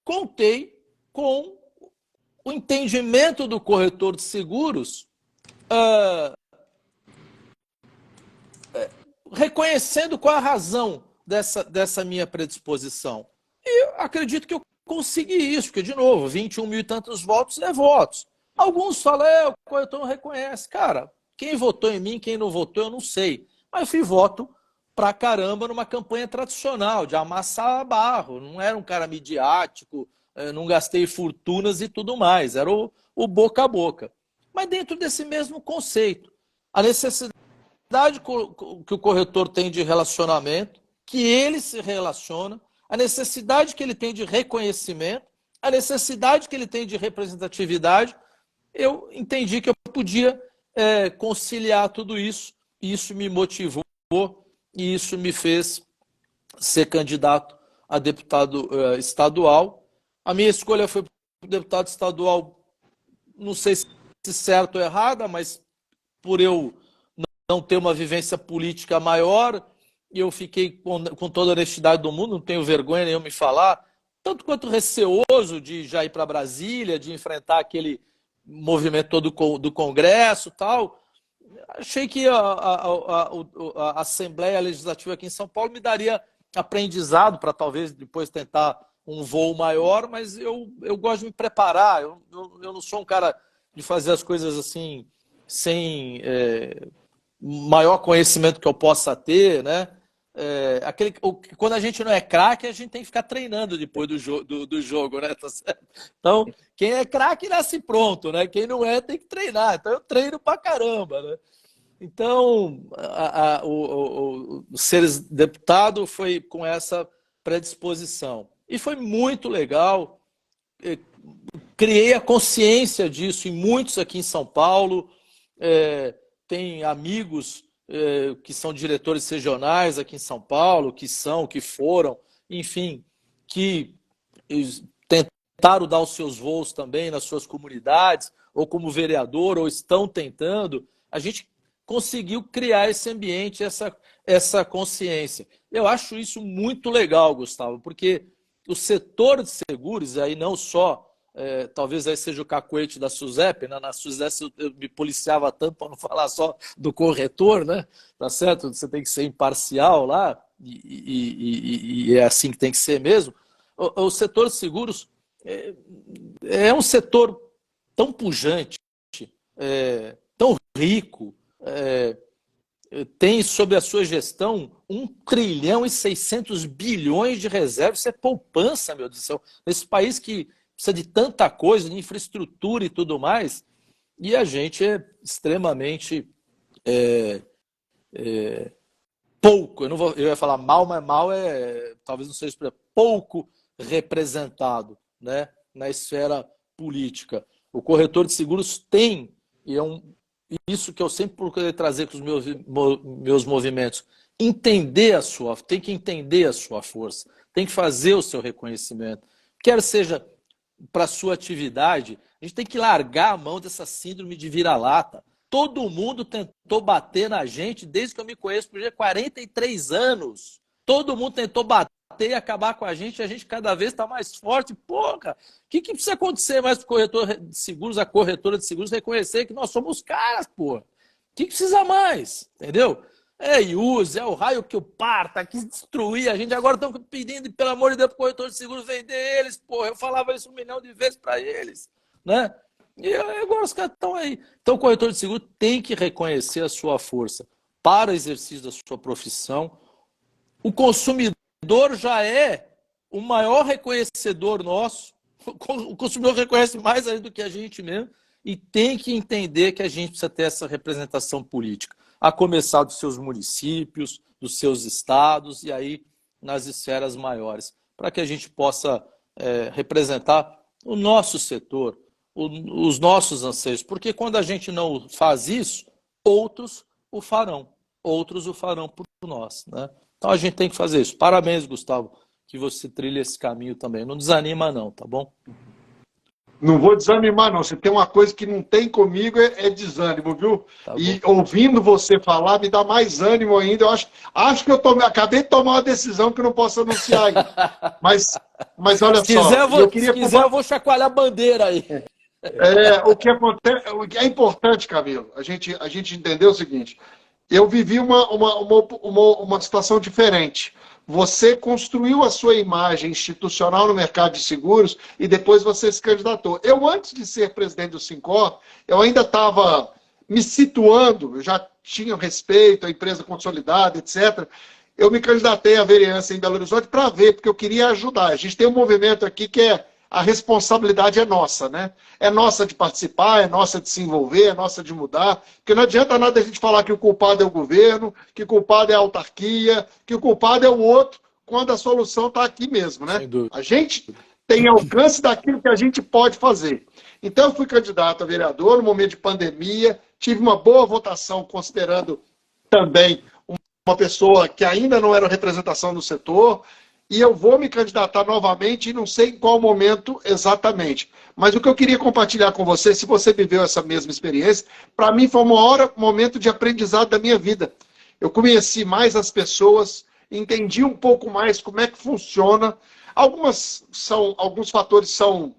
contei com o entendimento do corretor de seguros, reconhecendo qual a razão dessa minha predisposição. E acredito que eu consegui isso, porque, de novo, 21 mil e tantos votos é votos. Alguns falam, o corretor não reconhece. Cara, quem votou em mim, quem não votou, eu não sei. Mas eu fui voto pra caramba numa campanha tradicional, de amassar barro. Não era um cara midiático, não gastei fortunas e tudo mais. Era o boca a boca. Mas dentro desse mesmo conceito, a necessidade que o corretor tem de relacionamento, que ele se relaciona, a necessidade que ele tem de reconhecimento, a necessidade que ele tem de representatividade, eu entendi que eu podia conciliar tudo isso, e isso me motivou, e isso me fez ser candidato a deputado estadual. A minha escolha foi para o deputado estadual, não sei se certo ou errada, mas por eu não ter uma vivência política maior, eu fiquei com toda a honestidade do mundo, não tenho vergonha nenhuma em falar, tanto quanto receoso de já ir para Brasília, de enfrentar aquele movimento todo do Congresso e tal. Achei que a Assembleia Legislativa aqui em São Paulo me daria aprendizado para talvez depois tentar um voo maior, mas eu gosto de me preparar, eu não sou um cara de fazer as coisas assim sem maior conhecimento que eu possa ter, né? Quando a gente não é craque, a gente tem que ficar treinando depois do jogo, né? Tá certo? Então, quem é craque nasce pronto, né? Quem não é tem que treinar. Então, eu treino pra caramba, né? Então, o ser deputado foi com essa predisposição. E foi muito legal. Criei a consciência disso em muitos aqui em São Paulo. Tem amigos que são diretores regionais aqui em São Paulo, que foram, enfim, que tentaram dar os seus voos também nas suas comunidades, ou como vereador, ou estão tentando. A gente conseguiu criar esse ambiente, essa consciência. Eu acho isso muito legal, Gustavo, porque o setor de seguros, aí não só, talvez aí seja o cacuete da SUSEP, né? Na SUSEP eu me policiava tanto para não falar só do corretor, né? Tá certo? Você tem que ser imparcial lá, e é assim que tem que ser mesmo. O setor de seguros é um setor tão pujante, tão rico, tem sob a sua gestão 1 trilhão e 600 bilhões de reservas. Isso é poupança, meu Deus do céu. Nesse país que precisa de tanta coisa, de infraestrutura e tudo mais, e a gente é extremamente pouco, eu ia falar mal, mas mal talvez não seja pouco representado, né, na esfera política. O corretor de seguros tem, e isso que eu sempre procurei trazer com os meus movimentos, tem que entender a sua força, tem que fazer o seu reconhecimento. Quer seja para a sua atividade, a gente tem que largar a mão dessa síndrome de vira-lata. Todo mundo tentou bater na gente desde que eu me conheço por 43 anos. Todo mundo tentou bater e acabar com a gente cada vez está mais forte. Porra, o que precisa acontecer mais para o corretor de seguros, a corretora de seguros, reconhecer que nós somos caras, porra? O que precisa mais? Entendeu? É IUS, é o raio que o parta, quis destruir a gente. Agora estão pedindo, pelo amor de Deus, para o corretor de seguros vender eles. Porra, eu falava isso 1 milhão de vezes para eles, né? E agora os caras estão aí. Então o corretor de seguro tem que reconhecer a sua força para o exercício da sua profissão. O consumidor já é o maior reconhecedor nosso. O consumidor reconhece mais ainda do que a gente mesmo e tem que entender que a gente precisa ter essa representação política, a começar dos seus municípios, dos seus estados e aí nas esferas maiores, para que a gente possa representar o nosso setor, os nossos anseios, porque quando a gente não faz isso, outros o farão por nós, né? Então a gente tem que fazer isso. Parabéns, Gustavo, que você trilha esse caminho também. Não desanima não, tá bom? Não vou desanimar, não. Se tem uma coisa que não tem comigo, é desânimo, viu? Tá e ouvindo você falar, me dá mais ânimo ainda. Eu acho que acabei de tomar uma decisão que não posso anunciar ainda. Mas olha se quiser, só. Eu vou chacoalhar a bandeira aí. O que acontece, o que é importante, Camilo, a gente entender o seguinte. Eu vivi uma situação diferente. Você construiu a sua imagem institucional no mercado de seguros e depois você se candidatou. Eu, antes de ser presidente do Sincor, eu ainda estava me situando, eu já tinha respeito à empresa consolidada, etc. Eu me candidatei à vereança em Belo Horizonte para ver, porque eu queria ajudar. A gente tem um movimento aqui que a responsabilidade é nossa, né? É nossa de participar, é nossa de se envolver, é nossa de mudar. Porque não adianta nada a gente falar que o culpado é o governo, que o culpado é a autarquia, que o culpado é o outro, quando a solução está aqui mesmo, né? A gente tem alcance daquilo que a gente pode fazer. Então eu fui candidato a vereador no momento de pandemia, tive uma boa votação considerando também uma pessoa que ainda não era representação do setor, e eu vou me candidatar novamente e não sei em qual momento exatamente. Mas o que eu queria compartilhar com você, se você viveu essa mesma experiência, para mim foi um momento de aprendizado da minha vida. Eu conheci mais as pessoas, entendi um pouco mais como é que funciona. Alguns fatores são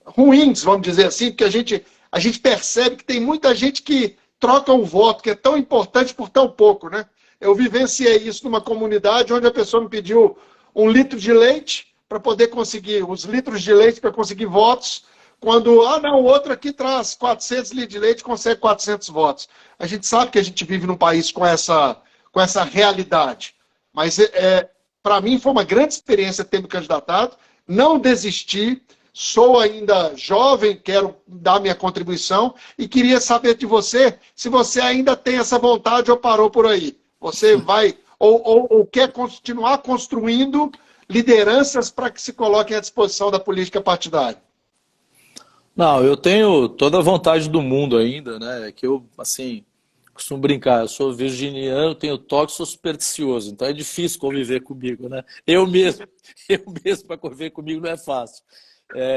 ruins, vamos dizer assim, porque a gente percebe que tem muita gente que troca um voto, que é tão importante por tão pouco, né? Eu vivenciei isso numa comunidade onde a pessoa me pediu 1 litro de leite para poder conseguir, os litros de leite para conseguir votos, quando, o outro aqui traz 400 litros de leite e consegue 400 votos. A gente sabe que a gente vive num país com essa realidade. Mas, para mim, foi uma grande experiência ter me candidatado, não desisti, sou ainda jovem, quero dar minha contribuição e queria saber de você se você ainda tem essa vontade ou parou por aí. Você vai ou quer continuar construindo lideranças para que se coloquem à disposição da política partidária? Não, eu tenho toda a vontade do mundo ainda, né? Que eu, assim, costumo brincar, eu sou virginiano, tenho toque, sou supersticioso, então é difícil conviver comigo, né? Eu mesmo para conviver comigo não é fácil.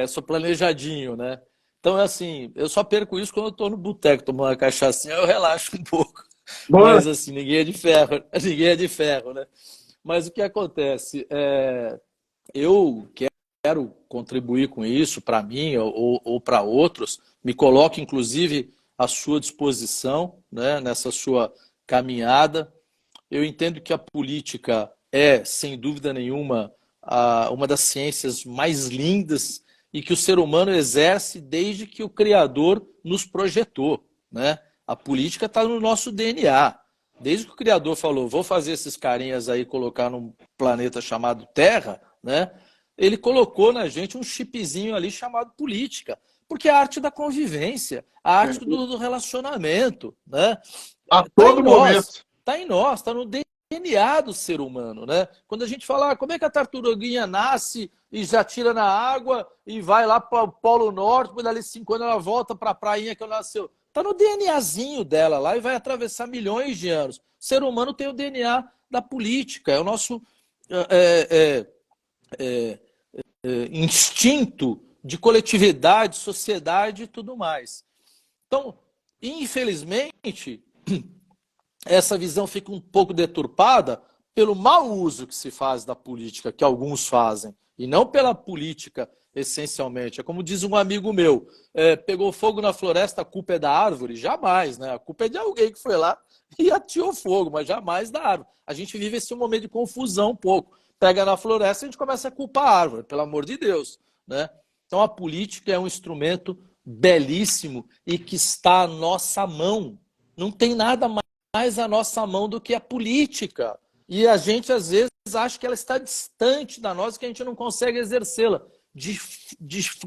Sou planejadinho, né? Então é assim, eu só perco isso quando eu estou no boteco tomando uma cachaçinha, eu relaxo um pouco. Boa. Mas assim, ninguém é de ferro, né? Mas o que acontece? Eu quero contribuir com isso para mim ou para outros, me coloco inclusive à sua disposição, né, nessa sua caminhada. Eu entendo que a política é, sem dúvida nenhuma, uma das ciências mais lindas e que o ser humano exerce desde que o Criador nos projetou, né? A política está no nosso DNA. Desde que o Criador falou, vou fazer esses carinhas aí, colocar num planeta chamado Terra, né? Ele colocou na gente um chipzinho ali chamado política. Porque é a arte da convivência, a arte do relacionamento, né? A todo momento. Está em nós, está no DNA. DNA do ser humano, né? Quando a gente fala, como é que a tartaruguinha nasce e já tira na água e vai lá para o Polo Norte, depois dali 5 anos ela volta para a prainha que ela nasceu. Está no DNAzinho dela lá e vai atravessar milhões de anos. O ser humano tem o DNA da política, é o nosso instinto de coletividade, sociedade e tudo mais. Então, infelizmente, essa visão fica um pouco deturpada pelo mau uso que se faz da política, que alguns fazem, e não pela política essencialmente. É como diz um amigo meu, pegou fogo na floresta, a culpa é da árvore? Jamais, né? A culpa é de alguém que foi lá e ateou fogo, mas jamais da árvore. A gente vive esse momento de confusão um pouco. Pega na floresta e a gente começa a culpar a árvore, pelo amor de Deus, né? Então a política é um instrumento belíssimo e que está à nossa mão. Não tem nada mais à nossa mão do que a política. E a gente, às vezes, acha que ela está distante da nós e que a gente não consegue exercê-la. De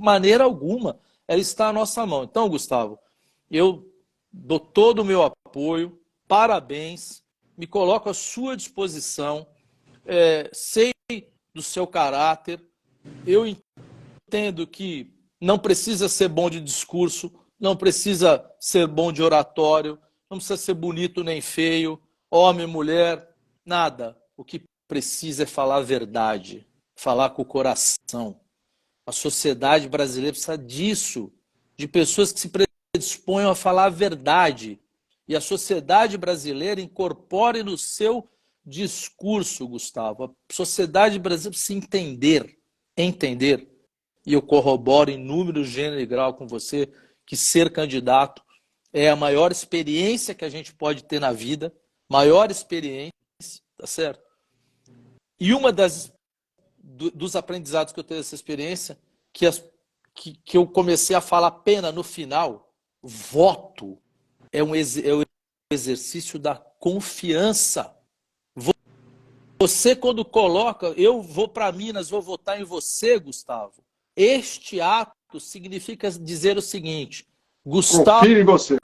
maneira alguma, ela está à nossa mão. Então, Gustavo, eu dou todo o meu apoio, parabéns, me coloco à sua disposição, sei do seu caráter, eu entendo que não precisa ser bom de discurso, não precisa ser bom de oratório, não precisa ser bonito nem feio, homem, mulher, nada. O que precisa é falar a verdade, falar com o coração. A sociedade brasileira precisa disso, de pessoas que se predisponham a falar a verdade. E a sociedade brasileira incorpore no seu discurso, Gustavo. A sociedade brasileira precisa entender. E eu corroboro em número, gênero e grau com você que ser candidato é a maior experiência que a gente pode ter na vida, maior experiência, tá certo? E uma dos aprendizados que eu tenho dessa experiência, que eu comecei a falar apenas no final, voto é o exercício da confiança. Você, quando coloca, eu vou para Minas, vou votar em você, Gustavo, este ato significa dizer o seguinte: Confio em você.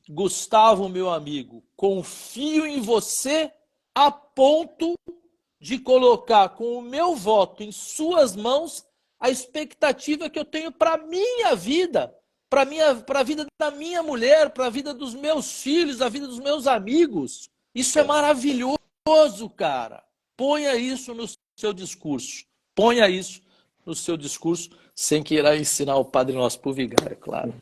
Gustavo, meu amigo, confio em você a ponto de colocar com o meu voto em suas mãos a expectativa que eu tenho para a minha vida, para a vida da minha mulher, para a vida dos meus filhos, a vida dos meus amigos. Isso é maravilhoso, cara. Ponha isso no seu discurso. Ponha isso no seu discurso, sem querer ensinar o Padre Nosso pro vigário, claro.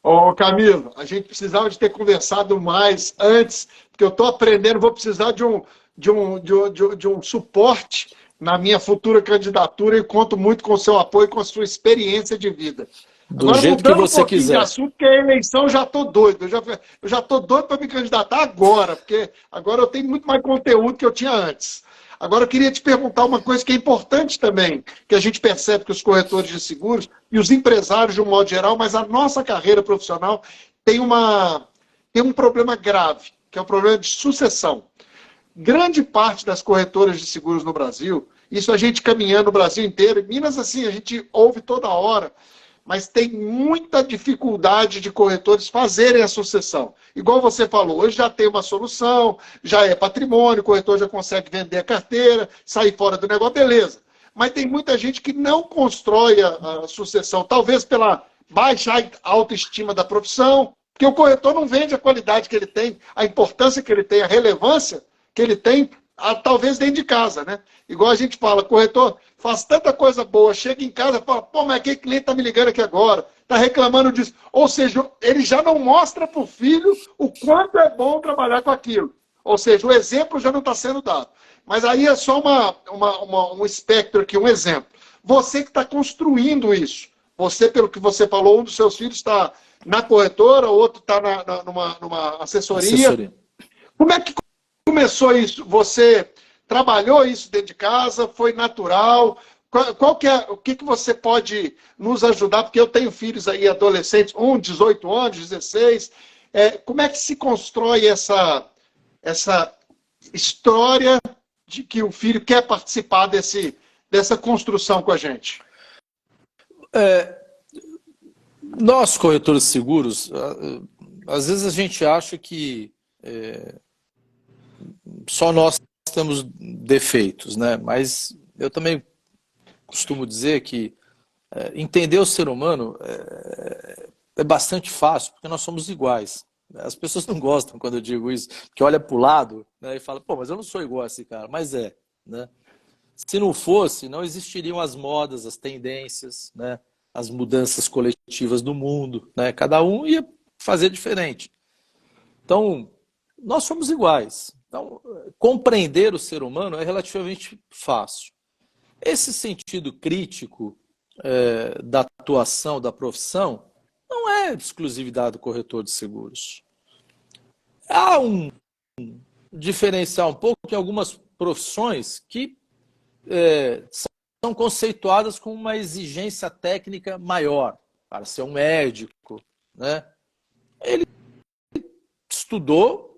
Ô, Camilo, a gente precisava de ter conversado mais antes, porque eu estou aprendendo, vou precisar de um suporte na minha futura candidatura e conto muito com o seu apoio e com a sua experiência de vida. Do Agora, jeito que você de quiser. assunto, porque a eleição eu já estou doido. Eu já estou doido para me candidatar agora, porque agora eu tenho muito mais conteúdo que eu tinha antes. Agora, eu queria te perguntar uma coisa que é importante também, que a gente percebe que os corretores de seguros e os empresários, de um modo geral, mas a nossa carreira profissional tem um problema grave, que é o problema de sucessão. Grande parte das corretoras de seguros no Brasil, isso a gente caminhando no Brasil inteiro, em Minas, assim, a gente ouve toda hora, mas tem muita dificuldade de corretores fazerem a sucessão. Igual você falou, hoje já tem uma solução, já é patrimônio, o corretor já consegue vender a carteira, sair fora do negócio, beleza. Mas tem muita gente que não constrói a sucessão, talvez pela baixa autoestima da profissão, porque o corretor não vende a qualidade que ele tem, a importância que ele tem, a relevância que ele tem, talvez dentro de casa, né? Igual a gente fala, corretor faz tanta coisa boa, chega em casa e fala, pô, mas aquele cliente tá me ligando aqui agora, tá reclamando disso. Ou seja, ele já não mostra para o filho o quanto é bom trabalhar com aquilo. Ou seja, o exemplo já não está sendo dado. Mas aí é só um espectro aqui, um exemplo. Você que está construindo isso, você, pelo que você falou, um dos seus filhos está na corretora, o outro está numa assessoria. Como é que começou isso? Você trabalhou isso dentro de casa? Foi natural? O que você pode nos ajudar? Porque eu tenho filhos aí, adolescentes, 18 anos, 16. Como é que se constrói essa história de que o filho quer participar dessa construção com a gente? Nós, corretores de seguros, às vezes a gente acha que só nós temos defeitos, né? Mas eu também costumo dizer que entender o ser humano é bastante fácil, porque nós somos iguais. As pessoas não gostam quando eu digo isso, porque olha para o lado, né, e fala, pô, mas eu não sou igual a esse cara. Mas né? Se não fosse, não existiriam as modas, as tendências, né, as mudanças coletivas do mundo, né? Cada um ia fazer diferente. Então, nós somos iguais. Então, compreender o ser humano é relativamente fácil. Esse sentido crítico da atuação, da profissão, não é exclusividade do corretor de seguros. Há um diferencial um pouco em algumas profissões que são conceituadas com uma exigência técnica maior, para ser um médico, né? Ele estudou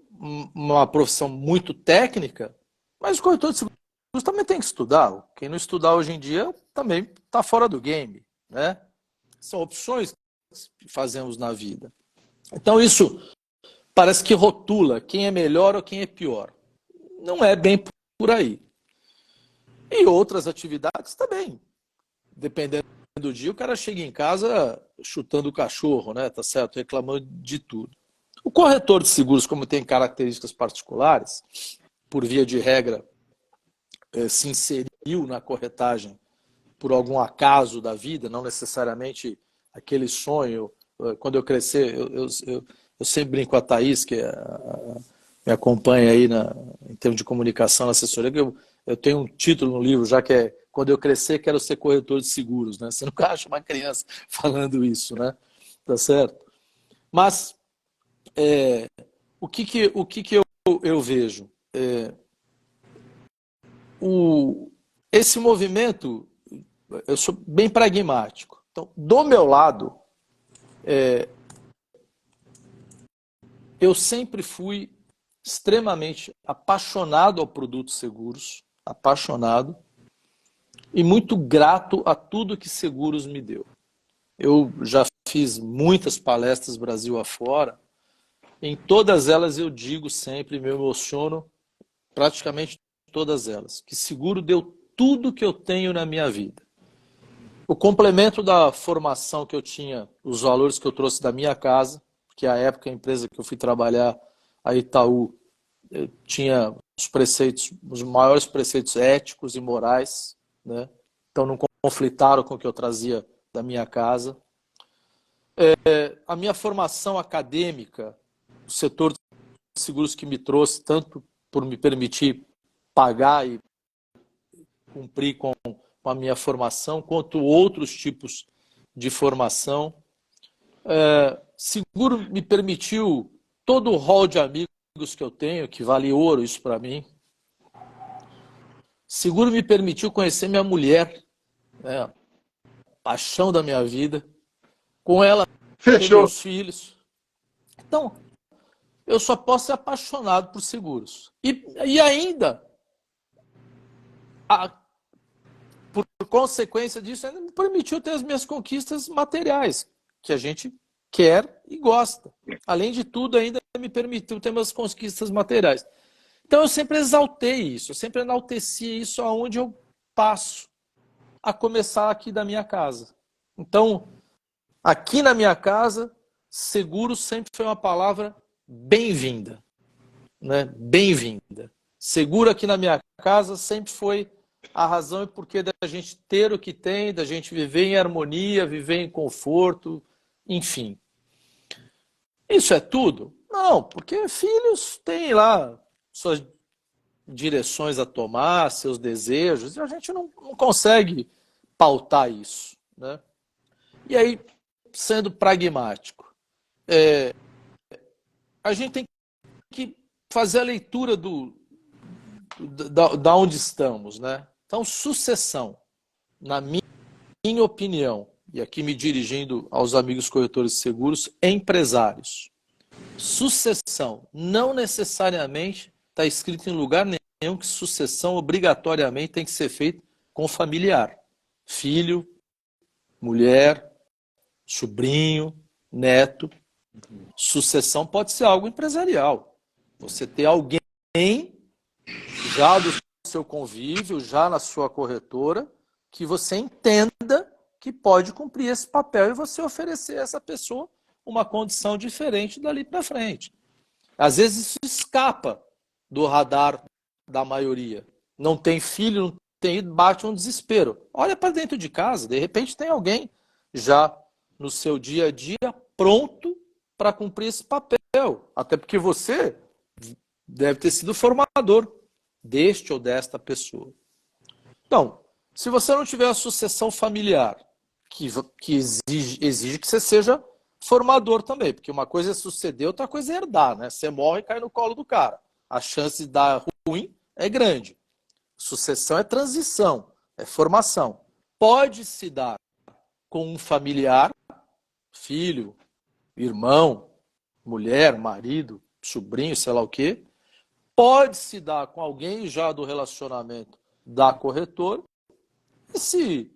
uma profissão muito técnica, mas o corretor de seguros também tem que estudar. Quem não estudar hoje em dia também está fora do game, né? São opções que fazemos na vida. Então isso parece que rotula quem é melhor ou quem é pior. Não é bem por aí. E outras atividades também. Dependendo do dia, o cara chega em casa chutando o cachorro, né? Tá certo? Reclamando de tudo. O corretor de seguros, como tem características particulares, por via de regra, se inseriu na corretagem por algum acaso da vida, não necessariamente aquele sonho. Quando eu crescer, eu sempre brinco com a Thaís, que me acompanha aí em termos de comunicação na assessoria, que eu tenho um título no livro já que é Quando eu crescer, quero ser corretor de seguros, né? Você nunca acha uma criança falando isso, né? Tá certo? Mas o que eu vejo? Esse movimento, eu sou bem pragmático. Então, do meu lado, eu sempre fui extremamente apaixonado ao produto seguros, apaixonado, e muito grato a tudo que seguros me deu. Eu já fiz muitas palestras Brasil afora, em todas elas eu digo sempre, me emociono, praticamente todas elas, que seguro deu tudo que eu tenho na minha vida. O complemento da formação que eu tinha, os valores que eu trouxe da minha casa, que a época a empresa que eu fui trabalhar, a Itaú, tinha os preceitos, os maiores preceitos éticos e morais, né? Então não conflitaram com o que eu trazia da minha casa. A minha formação acadêmica, o setor de seguros que me trouxe, tanto por me permitir pagar e cumprir com a minha formação, quanto outros tipos de formação. Seguro me permitiu todo o rol de amigos que eu tenho, que vale ouro isso para mim. Seguro me permitiu conhecer minha mulher, né? Paixão da minha vida. Com ela, meus filhos. Então, eu só posso ser apaixonado por seguros. E ainda, por consequência disso, ainda me permitiu ter as minhas conquistas materiais, que a gente quer e gosta. Além de tudo, ainda me permitiu ter minhas conquistas materiais. Então, eu sempre exaltei isso, eu sempre enalteci isso aonde eu passo, a começar aqui da minha casa. Então, aqui na minha casa, seguro sempre foi uma palavra bem-vinda, né? Bem-vinda. Seguro aqui na minha casa sempre foi a razão e porquê da gente ter o que tem, da gente viver em harmonia, viver em conforto, enfim. Isso é tudo? Não, porque filhos têm lá suas direções a tomar, seus desejos, e a gente não consegue pautar isso, né? E aí, sendo pragmático, a gente tem que fazer a leitura da onde estamos, né? Então, sucessão, na minha opinião, e aqui me dirigindo aos amigos corretores de seguros, empresários. Sucessão não necessariamente está escrito em lugar nenhum que sucessão obrigatoriamente tem que ser feita com familiar. Filho, mulher, sobrinho, neto. Sucessão pode ser algo empresarial. Você ter alguém já do seu convívio, já na sua corretora, que você entenda que pode cumprir esse papel e você oferecer a essa pessoa uma condição diferente dali para frente. Às vezes isso escapa do radar da maioria. Não tem filho, não tem, bate um desespero. Olha para dentro de casa, de repente tem alguém já no seu dia a dia pronto para cumprir esse papel. Até porque você deve ter sido formador deste ou desta pessoa. Então, se você não tiver a sucessão familiar, que exige que você seja formador também, porque uma coisa é suceder, outra coisa é herdar, né? Você morre e cai no colo do cara. A chance de dar ruim é grande. Sucessão é transição, é formação. Pode se dar com um familiar, filho, irmão, mulher, marido, sobrinho, sei lá o quê. Pode se dar com alguém já do relacionamento da corretora. E se,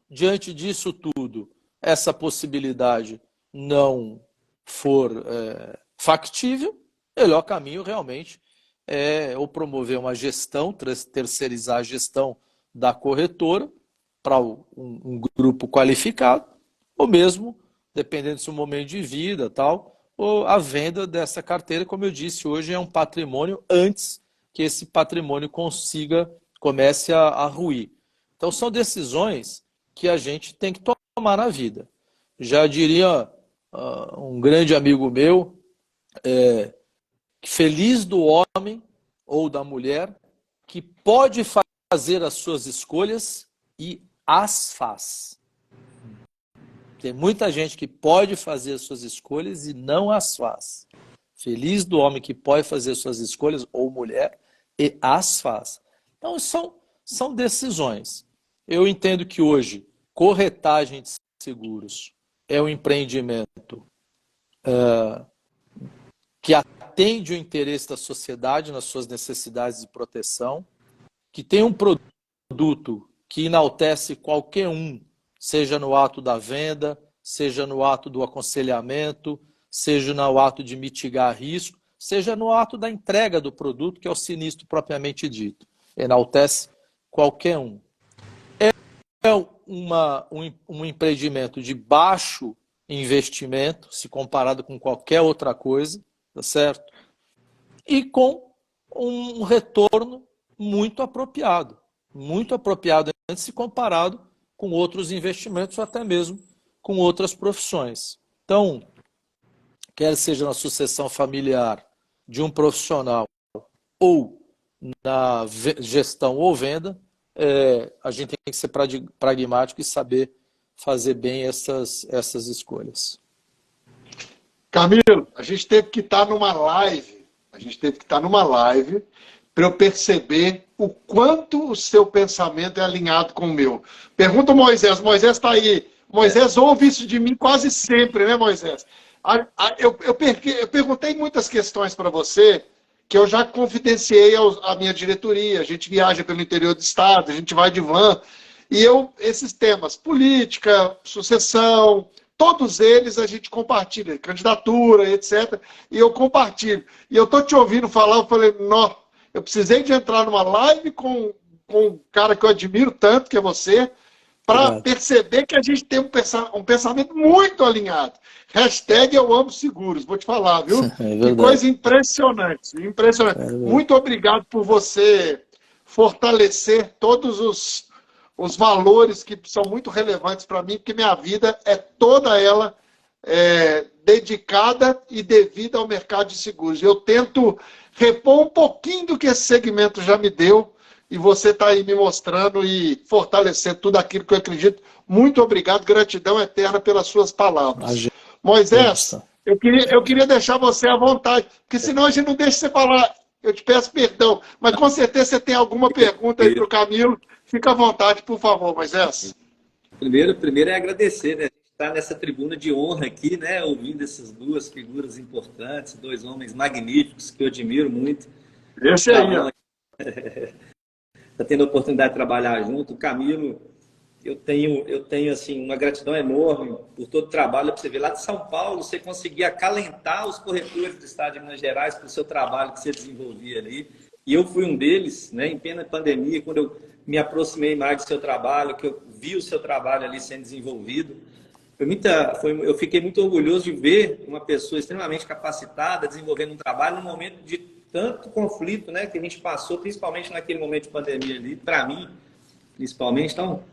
diante disso tudo, essa possibilidade não for factível, o melhor caminho realmente é ou promover uma gestão, terceirizar a gestão da corretora para um grupo qualificado, ou mesmo, dependendo do seu momento de vida, tal, ou a venda dessa carteira, como eu disse, hoje é um patrimônio antes que esse patrimônio comece a ruir. Então são decisões que a gente tem que tomar na vida. Já diria um grande amigo meu, feliz do homem ou da mulher que pode fazer as suas escolhas e as faz. Tem muita gente que pode fazer as suas escolhas e não as faz. Feliz do homem que pode fazer as suas escolhas, ou mulher, e as faz. Então, são decisões. Eu entendo que hoje, corretagem de seguros é um empreendimento que atende o interesse da sociedade nas suas necessidades de proteção, que tem um produto que enaltece qualquer um, seja no ato da venda, seja no ato do aconselhamento, seja no ato de mitigar risco, seja no ato da entrega do produto, que é o sinistro propriamente dito. Enaltece qualquer um. É um empreendimento de baixo investimento, se comparado com qualquer outra coisa, tá certo? E com um retorno muito apropriado antes se comparado com outros investimentos ou até mesmo com outras profissões. Então, quer seja na sucessão familiar de um profissional ou na gestão ou venda, a gente tem que ser pragmático e saber fazer bem essas escolhas. Camilo, a gente teve que estar numa live. Para eu perceber o quanto o seu pensamento é alinhado com o meu. Pergunta ao Moisés. Moisés está aí. Moisés ouve isso de mim quase sempre, né, Moisés? Eu perguntei muitas questões para você que eu já confidenciei à minha diretoria. A gente viaja pelo interior do estado, a gente vai de van. E esses temas, política, sucessão, todos eles a gente compartilha, candidatura, etc. E eu compartilho. E eu estou te ouvindo falar, eu falei, não, eu precisei de entrar numa live com um cara que eu admiro tanto, que é você, para perceber que a gente tem um pensamento muito alinhado. Hashtag eu amo seguros, vou te falar, viu? Que coisa impressionante, impressionante. Muito obrigado por você fortalecer todos os valores que são muito relevantes para mim, porque minha vida é toda ela dedicada e devida ao mercado de seguros. Eu tento repor um pouquinho do que esse segmento já me deu, e você está aí me mostrando e fortalecendo tudo aquilo que eu acredito. Muito obrigado, gratidão eterna pelas suas palavras. Moisés, eu queria deixar você à vontade, porque senão a gente não deixa você falar. Eu te peço perdão, mas com certeza você tem alguma pergunta aí para o Camilo. Fica à vontade, por favor, Moisés. Primeiro é agradecer, né? Estar nessa tribuna de honra aqui, né? Ouvindo essas duas figuras importantes, dois homens magníficos que eu admiro muito. Esse aí, ó. Está tendo a oportunidade de trabalhar junto. O Camilo, eu tenho assim, uma gratidão enorme por todo o trabalho. Para você ver, lá de São Paulo, você conseguia acalentar os corretores do estado de Minas Gerais com o seu trabalho que você desenvolvia ali. E eu fui um deles, né, em plena pandemia, quando eu me aproximei mais do seu trabalho, que eu vi o seu trabalho ali sendo desenvolvido. Eu fiquei muito orgulhoso de ver uma pessoa extremamente capacitada desenvolvendo um trabalho num momento de tanto conflito, né, que a gente passou, principalmente naquele momento de pandemia ali, para mim, principalmente. Então,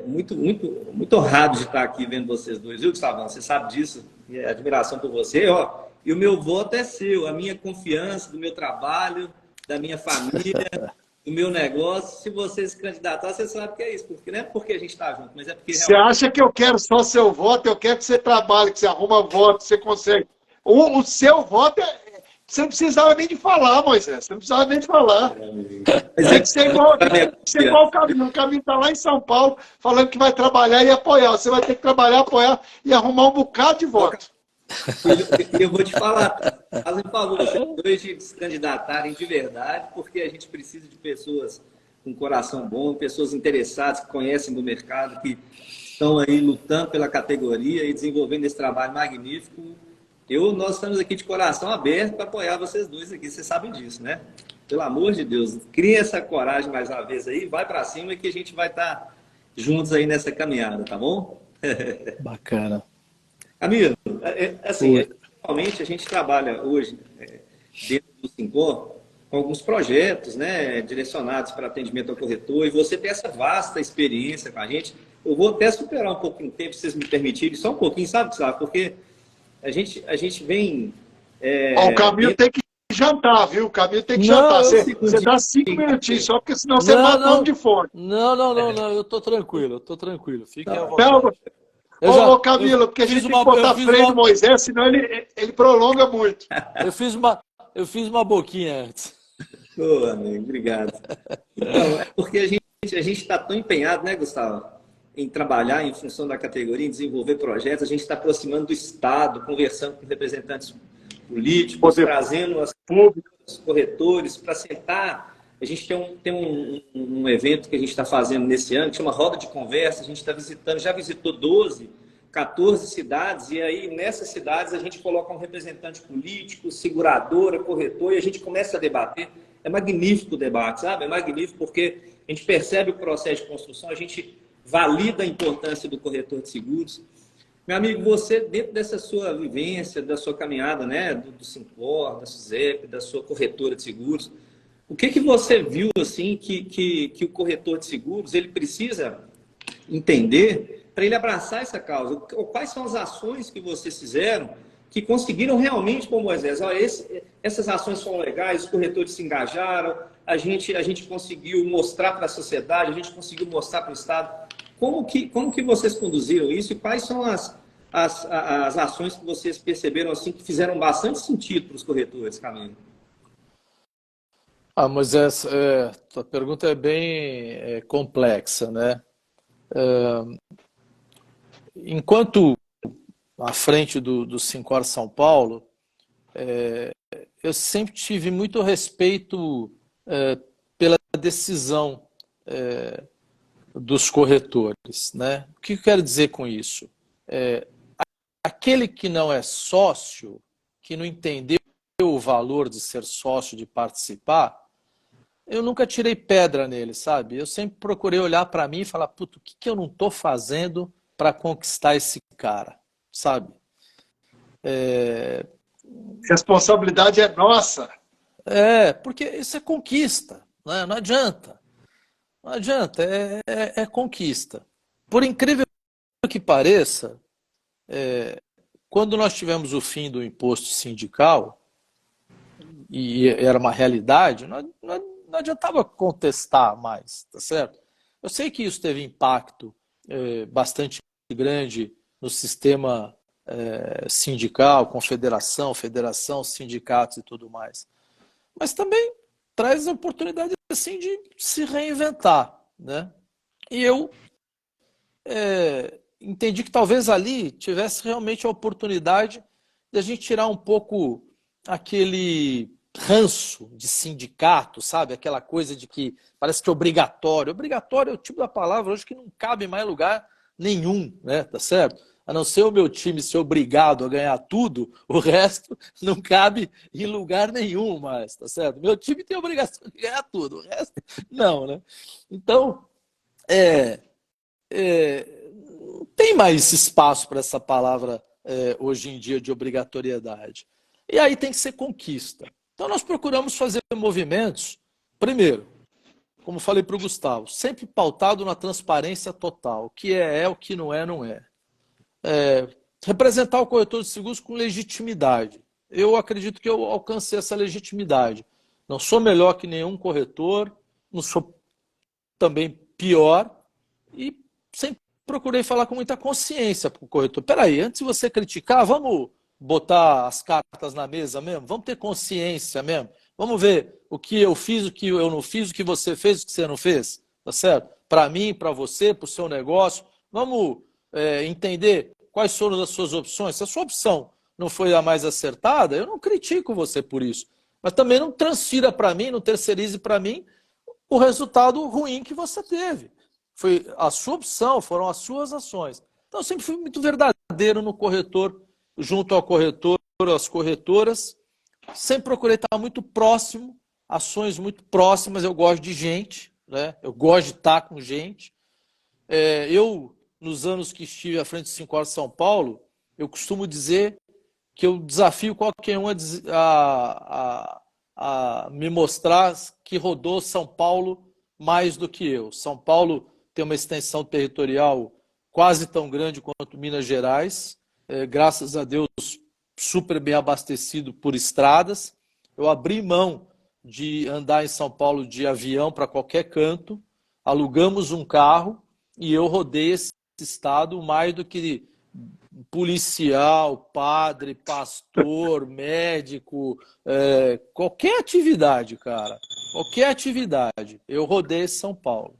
muito honrado de estar aqui vendo vocês dois, viu, Gustavão? Você sabe disso, e a admiração por você, ó. E o meu voto é seu, a minha confiança do meu trabalho, da minha família, do meu negócio. Se você se candidatar, você sabe que é isso, porque não é porque a gente está junto, mas é porque Você acha que eu quero só seu voto? Eu quero que você trabalhe, que você arruma voto, que você consegue. O seu voto você não precisava nem de falar, Moisés. Você não precisava nem de falar. Tem que ser igual o Camilo. O Camilo está lá em São Paulo falando que vai trabalhar e apoiar. Você vai ter que trabalhar, apoiar e arrumar um bocado de voto. Eu vou te falar, fazem favor, vocês dois de se candidatarem de verdade, porque a gente precisa de pessoas com coração bom, pessoas interessadas, que conhecem do mercado, que estão aí lutando pela categoria e desenvolvendo esse trabalho magnífico. Nós estamos aqui de coração aberto para apoiar vocês dois aqui, vocês sabem disso, né? Pelo amor de Deus, cria essa coragem mais uma vez aí, vai para cima que a gente vai estar juntos aí nessa caminhada, tá bom? Bacana. Camilo, assim, realmente a gente trabalha hoje dentro do Sincor com alguns projetos, né, direcionados para atendimento ao corretor, e você tem essa vasta experiência com a gente. Eu vou até superar um pouquinho de tempo, se vocês me permitirem, só um pouquinho, sabe, porque a gente vem... O Camilo tem que jantar, viu? O Camilo tem que jantar. Você dá 5 minutinhos só, porque senão você mata o homem de fome. Não, eu tô tranquilo, Fiquem à vontade. Ô, Camilo, porque a gente tem que botar freio no Moisés, senão ele prolonga muito. Eu fiz uma boquinha antes. Ô, amigo, obrigado. Então, é porque a gente está tão empenhado, né, Gustavo, em trabalhar em função da categoria, em desenvolver projetos, a gente está aproximando do Estado, conversando com representantes políticos, trazendo os corretores para sentar. A gente tem um evento que a gente está fazendo nesse ano, que chama Roda de Conversa. A gente está visitando, já visitou 14 cidades, e aí nessas cidades a gente coloca um representante político, seguradora, corretor, e a gente começa a debater. É magnífico o debate, sabe? É magnífico porque a gente percebe o processo de construção, a gente valida a importância do corretor de seguros. Meu amigo, você, dentro dessa sua vivência, da sua caminhada, né, do Sincor, da SUSEP, da sua corretora de seguros, o que você viu assim que o corretor de seguros ele precisa entender para ele abraçar essa causa? Quais são as ações que vocês fizeram que conseguiram realmente, como Moisés, essas ações foram legais, os corretores se engajaram, a gente conseguiu mostrar para a sociedade, a gente conseguiu mostrar para o Estado. Como que vocês conduziram isso e quais são as ações que vocês perceberam assim que fizeram bastante sentido para os corretores, Camilo? Moisés, tua pergunta é bem complexa, né? Enquanto à frente do Sincor São Paulo, eu sempre tive muito respeito pela decisão dos corretores, né? O que eu quero dizer com isso? Aquele que não é sócio, que não entendeu o valor de ser sócio, de participar, eu nunca tirei pedra nele, sabe? Eu sempre procurei olhar para mim e falar, puto, o que eu não estou fazendo para conquistar esse cara, sabe? Responsabilidade é nossa. Porque isso é conquista, né? Não adianta. Não adianta, é conquista. Por incrível que pareça, quando nós tivemos o fim do imposto sindical, e era uma realidade, não adiantava contestar mais, tá certo? Eu sei que isso teve impacto bastante grande no sistema sindical, confederação, federação, sindicatos e tudo mais. Mas também traz a oportunidade assim, de se reinventar, né? E eu entendi que talvez ali tivesse realmente a oportunidade de a gente tirar um pouco aquele ranço de sindicato, sabe? Aquela coisa de que parece que é obrigatório. Obrigatório é o tipo da palavra hoje que não cabe mais lugar nenhum, né? Tá certo? A não ser o meu time ser obrigado a ganhar tudo, o resto não cabe em lugar nenhum mais, tá certo? Meu time tem a obrigação de ganhar tudo, o resto não, né? Então, não tem mais espaço para essa palavra hoje em dia de obrigatoriedade. E aí tem que ser conquista. Então nós procuramos fazer movimentos, primeiro, como falei para o Gustavo, sempre pautado na transparência total. O que é, o que não é, não é. Representar o corretor de seguros com legitimidade. Eu acredito que eu alcancei essa legitimidade. Não sou melhor que nenhum corretor, não sou também pior, e sempre procurei falar com muita consciência para o corretor. Peraí, antes de você criticar, vamos botar as cartas na mesa mesmo? Vamos ter consciência mesmo? Vamos ver o que eu fiz, o que eu não fiz, o que você fez, o que você não fez, tá certo? Para mim, para você, para o seu negócio. Vamos entender quais foram as suas opções. Se a sua opção não foi a mais acertada, eu não critico você por isso. Mas também não transfira para mim, não terceirize para mim o resultado ruim que você teve. Foi a sua opção, foram as suas ações. Então, eu sempre fui muito verdadeiro no corretor, junto ao corretor, às corretoras. Sempre procurei estar muito próximo, ações muito próximas. Eu gosto de gente, né? Eu gosto de estar com gente. Eu, nos anos que estive à frente do 5 Horas de São Paulo, eu costumo dizer que eu desafio qualquer um a me mostrar que rodou São Paulo mais do que eu. São Paulo tem uma extensão territorial quase tão grande quanto Minas Gerais, graças a Deus super bem abastecido por estradas. Eu abri mão de andar em São Paulo de avião para qualquer canto, alugamos um carro e eu rodei esse estado mais do que policial, padre, pastor, médico, qualquer atividade, cara. Qualquer atividade. Eu rodei São Paulo.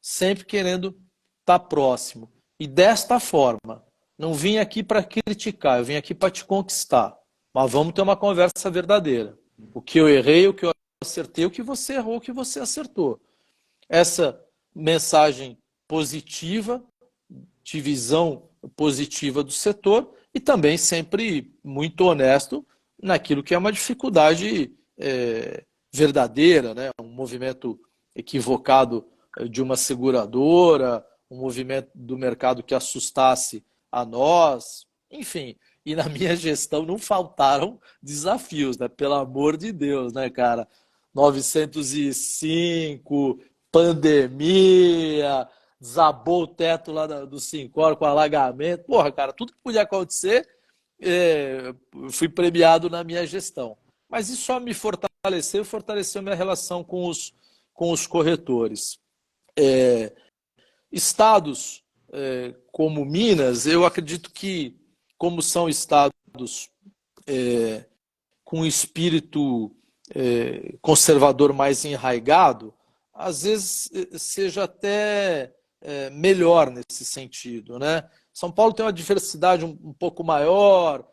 Sempre querendo estar próximo. E desta forma, não vim aqui para criticar, eu vim aqui para te conquistar. Mas vamos ter uma conversa verdadeira. O que eu errei, o que eu acertei, o que você errou, o que você acertou. Essa mensagem positiva, de visão positiva do setor, e também sempre muito honesto naquilo que é uma dificuldade verdadeira, né? Um movimento equivocado de uma seguradora, um movimento do mercado que assustasse a nós, enfim. E na minha gestão não faltaram desafios, né? Pelo amor de Deus, né, cara? 905, pandemia, desabou o teto lá do Sincor com alagamento. Porra, cara, tudo que podia acontecer, fui premiado na minha gestão. Mas isso só me fortaleceu minha relação com os corretores. Estados como Minas, eu acredito que, como são estados com espírito conservador mais enraigado, às vezes seja até melhor nesse sentido, né? São Paulo tem uma diversidade um pouco maior,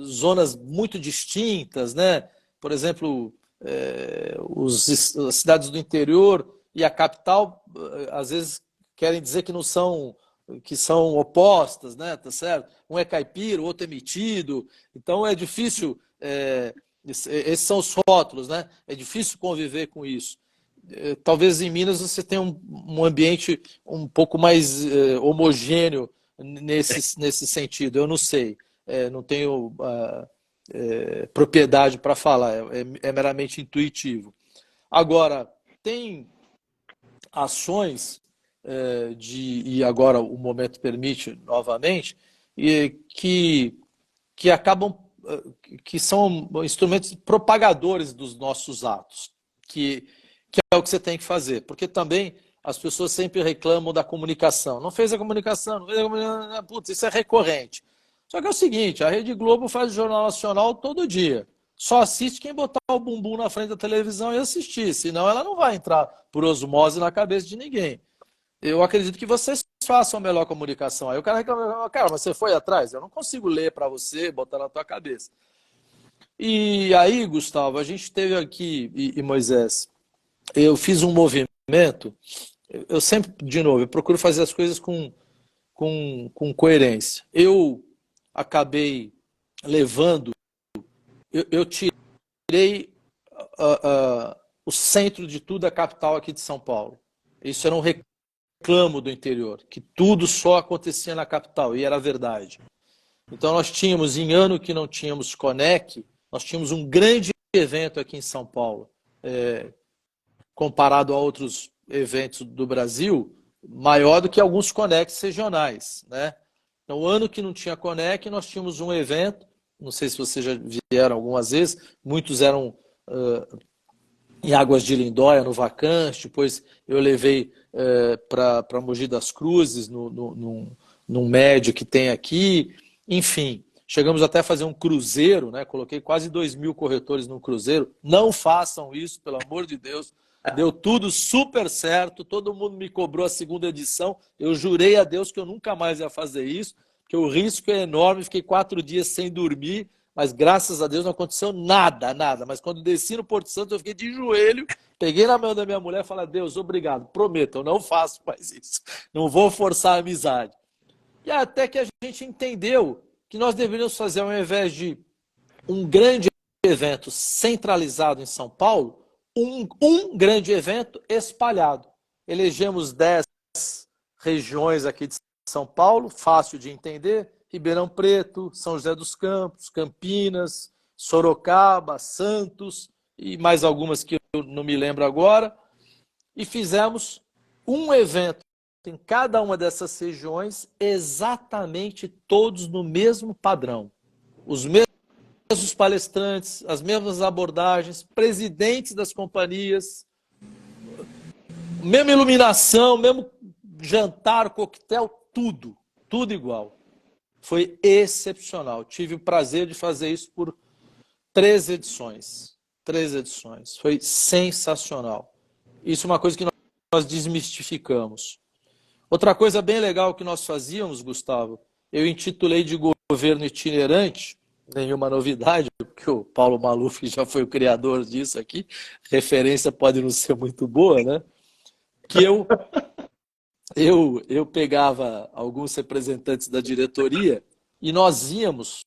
zonas muito distintas, né? Por exemplo, as cidades do interior e a capital, às vezes, querem dizer que são opostas, né? Tá certo? Um é caipira, o outro é metido. Então é difícil, esses são os rótulos, né? É difícil conviver com isso. Talvez em Minas você tenha um ambiente um pouco mais homogêneo nesse sentido. Eu não sei, não tenho propriedade para falar, é meramente intuitivo. Agora, tem ações e agora o momento permite novamente, que acabam, que são instrumentos propagadores dos nossos atos, que é o que você tem que fazer, porque também as pessoas sempre reclamam da comunicação. Não fez a comunicação, não fez a comunicação, putz, isso é recorrente. Só que é o seguinte, a Rede Globo faz o Jornal Nacional todo dia. Só assiste quem botar o bumbum na frente da televisão e assistir, senão ela não vai entrar por osmose na cabeça de ninguém. Eu acredito que vocês façam a melhor comunicação. Aí o cara reclama, cara, mas você foi atrás? Eu não consigo ler para você, botar na tua cabeça. E aí, Gustavo, a gente teve aqui, e Moisés, eu fiz um movimento, eu sempre, de novo, eu procuro fazer as coisas com com coerência. Eu acabei levando, eu tirei o centro de tudo, a capital aqui de São Paulo. Isso era um reclamo do interior, que tudo só acontecia na capital, e era verdade. Então nós tínhamos, em ano que não tínhamos Conec, nós tínhamos um grande evento aqui em São Paulo, comparado a outros eventos do Brasil, maior do que alguns Conecs regionais, né? Então, o ano que não tinha Conec, nós tínhamos um evento, não sei se vocês já vieram algumas vezes, muitos eram em Águas de Lindóia, no Vacante, depois eu levei para Mogi das Cruzes, num médio que tem aqui, enfim, chegamos até a fazer um cruzeiro, né? Coloquei quase 2.000 corretores num cruzeiro. Não façam isso, pelo amor de Deus. Deu tudo super certo, todo mundo me cobrou a segunda edição. Eu jurei a Deus que eu nunca mais ia fazer isso, porque o risco é enorme. Fiquei 4 dias sem dormir, mas graças a Deus não aconteceu nada, nada. Mas quando desci no Porto Santo, eu fiquei de joelho, peguei na mão da minha mulher e falei: Deus, obrigado, prometo, eu não faço mais isso. Não vou forçar a amizade. E até que a gente entendeu que nós deveríamos fazer, ao invés de um grande evento centralizado em São Paulo, um grande evento espalhado. Elegemos 10 regiões aqui de São Paulo, fácil de entender: Ribeirão Preto, São José dos Campos, Campinas, Sorocaba, Santos e mais algumas que eu não me lembro agora. E fizemos um evento em cada uma dessas regiões, exatamente todos no mesmo padrão. Os mesmos palestrantes, as mesmas abordagens, presidentes das companhias, mesma iluminação, mesmo jantar, coquetel, tudo igual. Foi excepcional. Tive o prazer de fazer isso por 3 edições. 3 edições. Foi sensacional. Isso é uma coisa que nós desmistificamos. Outra coisa bem legal que nós fazíamos, Gustavo, eu intitulei de governo itinerante, nenhuma novidade, porque o Paulo Maluf já foi o criador disso aqui, referência pode não ser muito boa, né? Que eu pegava alguns representantes da diretoria e nós íamos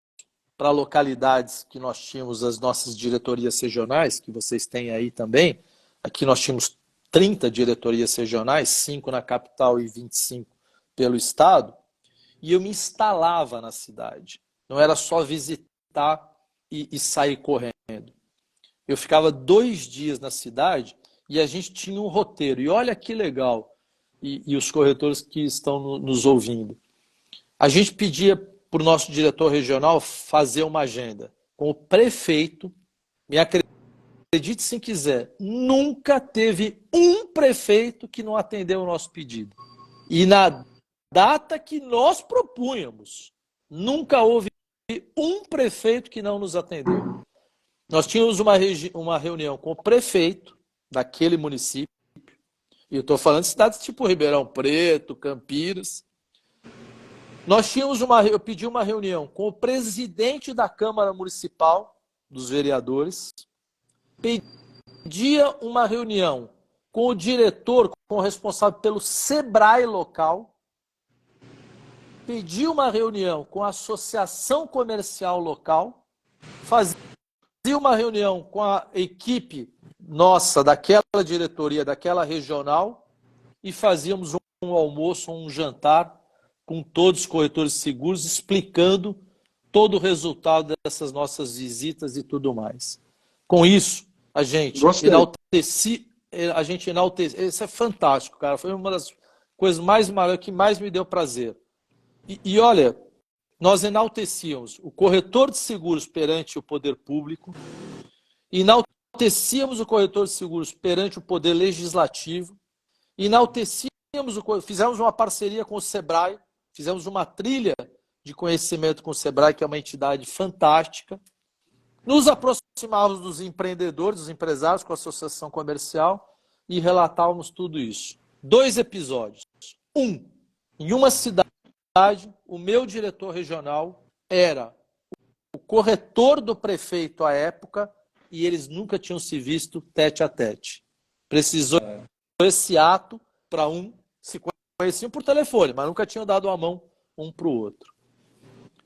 para localidades que nós tínhamos as nossas diretorias regionais, que vocês têm aí também. Aqui nós tínhamos 30 diretorias regionais, 5 na capital e 25 pelo estado, e eu me instalava na cidade. Não era só visitar e sair correndo. Eu ficava 2 dias na cidade e a gente tinha um roteiro. E olha que legal, e os corretores que estão nos ouvindo. A gente pedia para o nosso diretor regional fazer uma agenda com o prefeito. Me acredite se quiser, nunca teve um prefeito que não atendeu o nosso pedido. E na data que nós propunhamos, nunca houve um prefeito que não nos atendeu. Nós tínhamos uma reunião com o prefeito daquele município, e eu estou falando de cidades tipo Ribeirão Preto, Campinas. Eu pedi uma reunião com o presidente da Câmara Municipal dos vereadores, pedia uma reunião com o diretor, com o responsável pelo SEBRAE local, pedi uma reunião com a associação comercial local, fazia uma reunião com a equipe nossa, daquela diretoria, daquela regional, e fazíamos um almoço, um jantar com todos os corretores seguros, explicando todo o resultado dessas nossas visitas e tudo mais. Com isso, a gente enaltece. Isso é fantástico, cara. Foi uma das coisas mais maravilhosas, que mais me deu prazer. E olha, nós enaltecíamos o corretor de seguros perante o poder público, enaltecíamos o corretor de seguros perante o poder legislativo, fizemos uma parceria com o SEBRAE, fizemos uma trilha de conhecimento com o SEBRAE, que é uma entidade fantástica. Nos aproximávamos dos empreendedores, dos empresários com a associação comercial e relatávamos tudo isso. 2 episódios. Em uma cidade, o meu diretor regional era o corretor do prefeito à época e eles nunca tinham se visto tete a tete. Precisou esse ato para se conheciam por telefone, mas nunca tinham dado a mão um para o outro.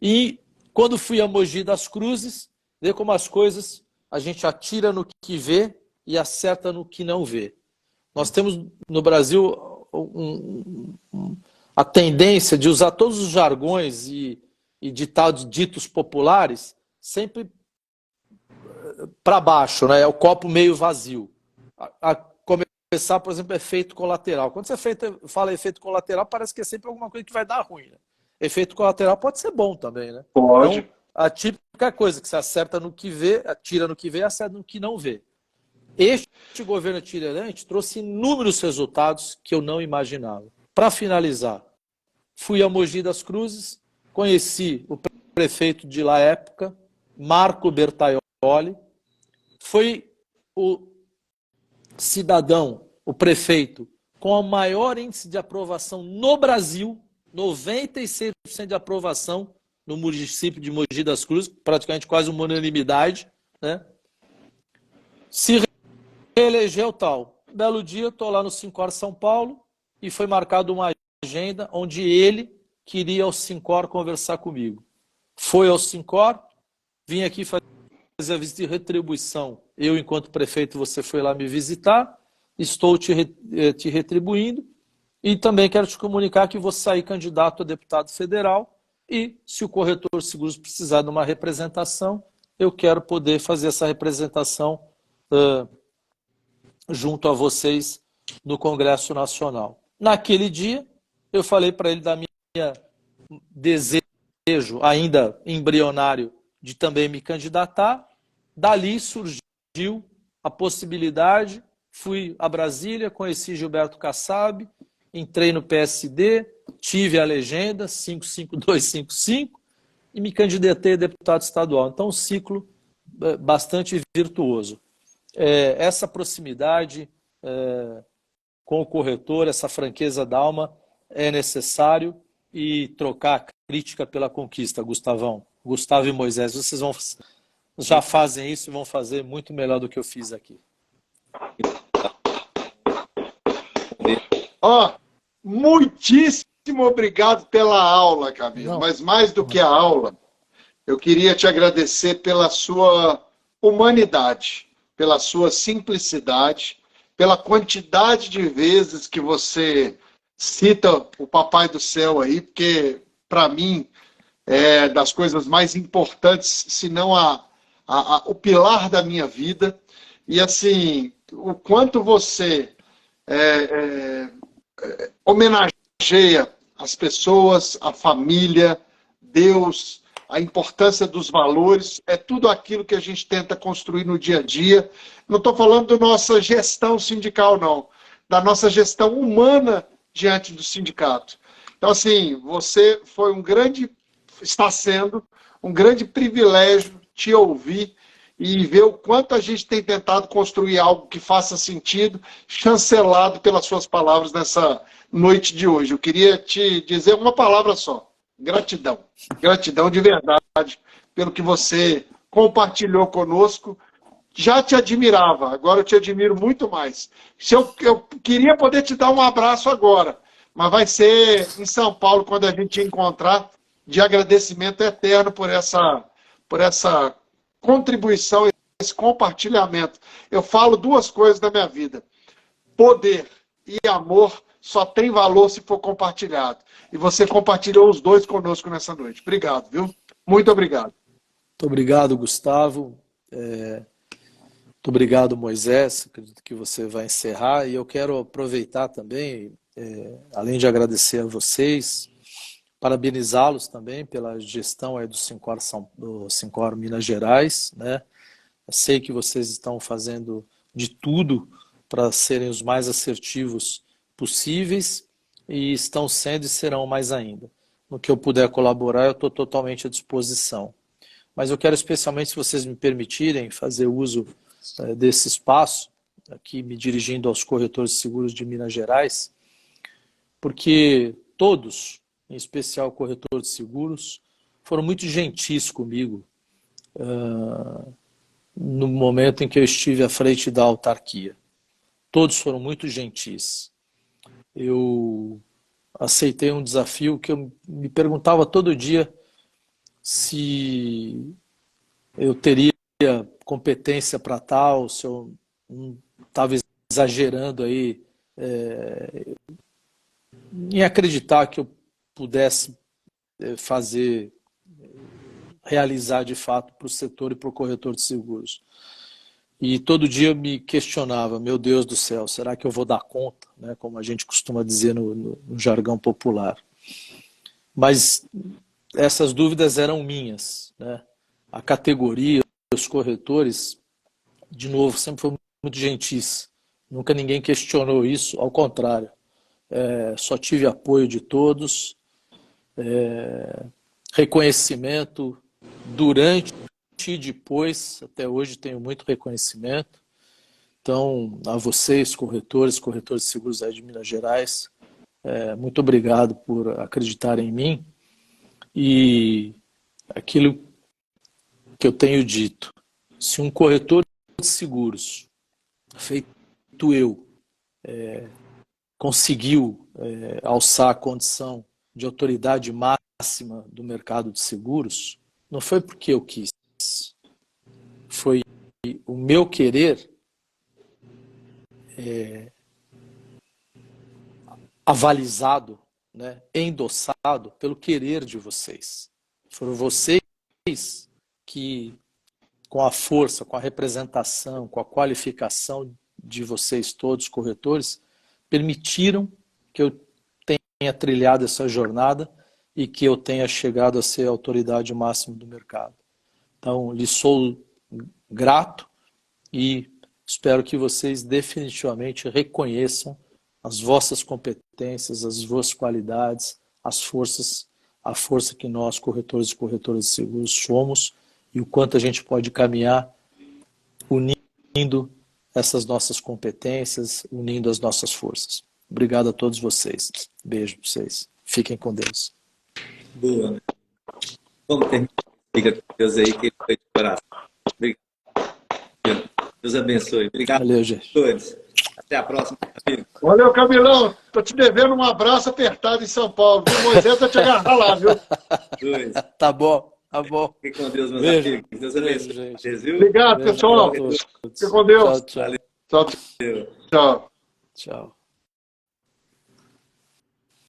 E quando fui a Mogi das Cruzes, ver como as coisas a gente atira no que vê e acerta no que não vê. Nós temos no Brasil a tendência de usar todos os jargões e ditados ditos populares sempre para baixo, né? É o copo meio vazio. A começar, por exemplo, efeito colateral. Quando você fala efeito colateral, parece que é sempre alguma coisa que vai dar ruim, né? Efeito colateral pode ser bom também, né? Pode. Então, a típica coisa que você acerta no que vê, atira no que vê, acerta no que não vê. Este governo itinerante trouxe inúmeros resultados que eu não imaginava. Para finalizar, fui a Mogi das Cruzes, conheci o prefeito de lá época, Marco Bertaioli, foi o cidadão, o prefeito, com o maior índice de aprovação no Brasil, 96% de aprovação no município de Mogi das Cruzes, praticamente quase uma unanimidade, né? Se reelegeu tal. Belo dia, estou lá no Sincor São Paulo e foi marcada uma agenda onde ele queria ao Sincor conversar comigo. Foi ao Sincor, vim aqui fazer a visita de retribuição. Eu, enquanto prefeito, você foi lá me visitar, estou te retribuindo e também quero te comunicar que vou sair candidato a deputado federal e, se o corretor de seguros precisar de uma representação, eu quero poder fazer essa representação junto a vocês no Congresso Nacional. Naquele dia, eu falei para ele da minha desejo, ainda embrionário, de também me candidatar. Dali surgiu a possibilidade, fui a Brasília, conheci Gilberto Kassab, entrei no PSD, tive a legenda 55255 e me candidatei a deputado estadual. Então, um ciclo bastante virtuoso. Essa proximidade com o corretor, essa franqueza da alma é necessário e trocar a crítica pela conquista, Gustavão. Gustavo e Moisés, vocês já fazem isso e vão fazer muito melhor do que eu fiz aqui. Muitíssimo obrigado pela aula, Camilo. Mas mais do que a aula, eu queria te agradecer pela sua humanidade, pela sua simplicidade, pela quantidade de vezes que você cita o Papai do Céu aí, porque, para mim, é das coisas mais importantes, se não o pilar da minha vida. E, assim, o quanto você homenageia as pessoas, a família, Deus, a importância dos valores, é tudo aquilo que a gente tenta construir no dia a dia. Não estou falando da nossa gestão sindical, não. Da nossa gestão humana diante do sindicato. Então, assim, você foi está sendo um grande privilégio te ouvir e ver o quanto a gente tem tentado construir algo que faça sentido, chancelado pelas suas palavras nessa noite de hoje. Eu queria te dizer uma palavra só: gratidão. Gratidão de verdade pelo que você compartilhou conosco. Já te admirava, agora eu te admiro muito mais. Eu queria poder te dar um abraço agora, mas vai ser em São Paulo, quando a gente encontrar, de agradecimento eterno por essa contribuição, esse compartilhamento. Eu falo duas coisas da minha vida: poder e amor só tem valor se for compartilhado. E você compartilhou os dois conosco nessa noite. Obrigado, viu? Muito obrigado. Muito obrigado, Gustavo. Muito obrigado, Moisés. Acredito que você vai encerrar. E eu quero aproveitar também, além de agradecer a vocês, parabenizá-los também pela gestão aí do Sincor Minas Gerais, né? Eu sei que vocês estão fazendo de tudo para serem os mais assertivos possíveis e estão sendo e serão mais ainda. No que eu puder colaborar, eu estou totalmente à disposição. Mas eu quero especialmente, se vocês me permitirem, fazer uso desse espaço, aqui me dirigindo aos corretores de seguros de Minas Gerais, porque todos, em especial o corretor de seguros, foram muito gentis comigo no momento em que eu estive à frente da autarquia. Todos foram muito gentis. Eu aceitei um desafio que eu me perguntava todo dia se eu teria competência para tal, se eu não estava exagerando aí em acreditar que eu pudesse realizar de fato para o setor e para o corretor de seguros. E todo dia eu me questionava, meu Deus do céu, será que eu vou dar conta? Né, como a gente costuma dizer no jargão popular. Mas essas dúvidas eram minhas. Né? A categoria, os corretores, de novo, sempre foi muito gentis. Nunca ninguém questionou isso, ao contrário. Só tive apoio de todos, reconhecimento durante e depois, até hoje tenho muito reconhecimento. Então, a vocês, corretores de seguros aí de Minas Gerais, muito obrigado por acreditar em mim. E aquilo que eu tenho dito, se um corretor de seguros, feito eu, conseguiu alçar a condição de autoridade máxima do mercado de seguros, não foi porque eu quis. Foi o meu querer avalizado, né, endossado pelo querer de vocês. Foram vocês que, com a força, com a representação, com a qualificação de vocês todos, corretores, permitiram que eu tenha trilhado essa jornada e que eu tenha chegado a ser a autoridade máxima do mercado. Então, lhes sou grato e espero que vocês definitivamente reconheçam as vossas competências, as vossas qualidades, a força que nós, corretores e corretoras de seguros, somos e o quanto a gente pode caminhar unindo essas nossas competências, unindo as nossas forças. Obrigado a todos vocês. Beijo para vocês. Fiquem com Deus. Boa. Vamos terminar. Fica com Deus aí, que ele foi de coração. Obrigado. Deus abençoe. Obrigado. Valeu, gente. Todos. Até a próxima, amigo. Valeu, Camilão. Tô te devendo um abraço apertado em São Paulo. O Moisés vai te agarrar lá, viu? Dois. Tá bom, tá bom. Fique com Deus, meus Beijo. amigos. Deus abençoe. Beijo, gente. Vocês, viu? Obrigado, Beijo pessoal. pra todos. Fique com Deus. Tchau, tchau. Tchau, tchau. Tchau.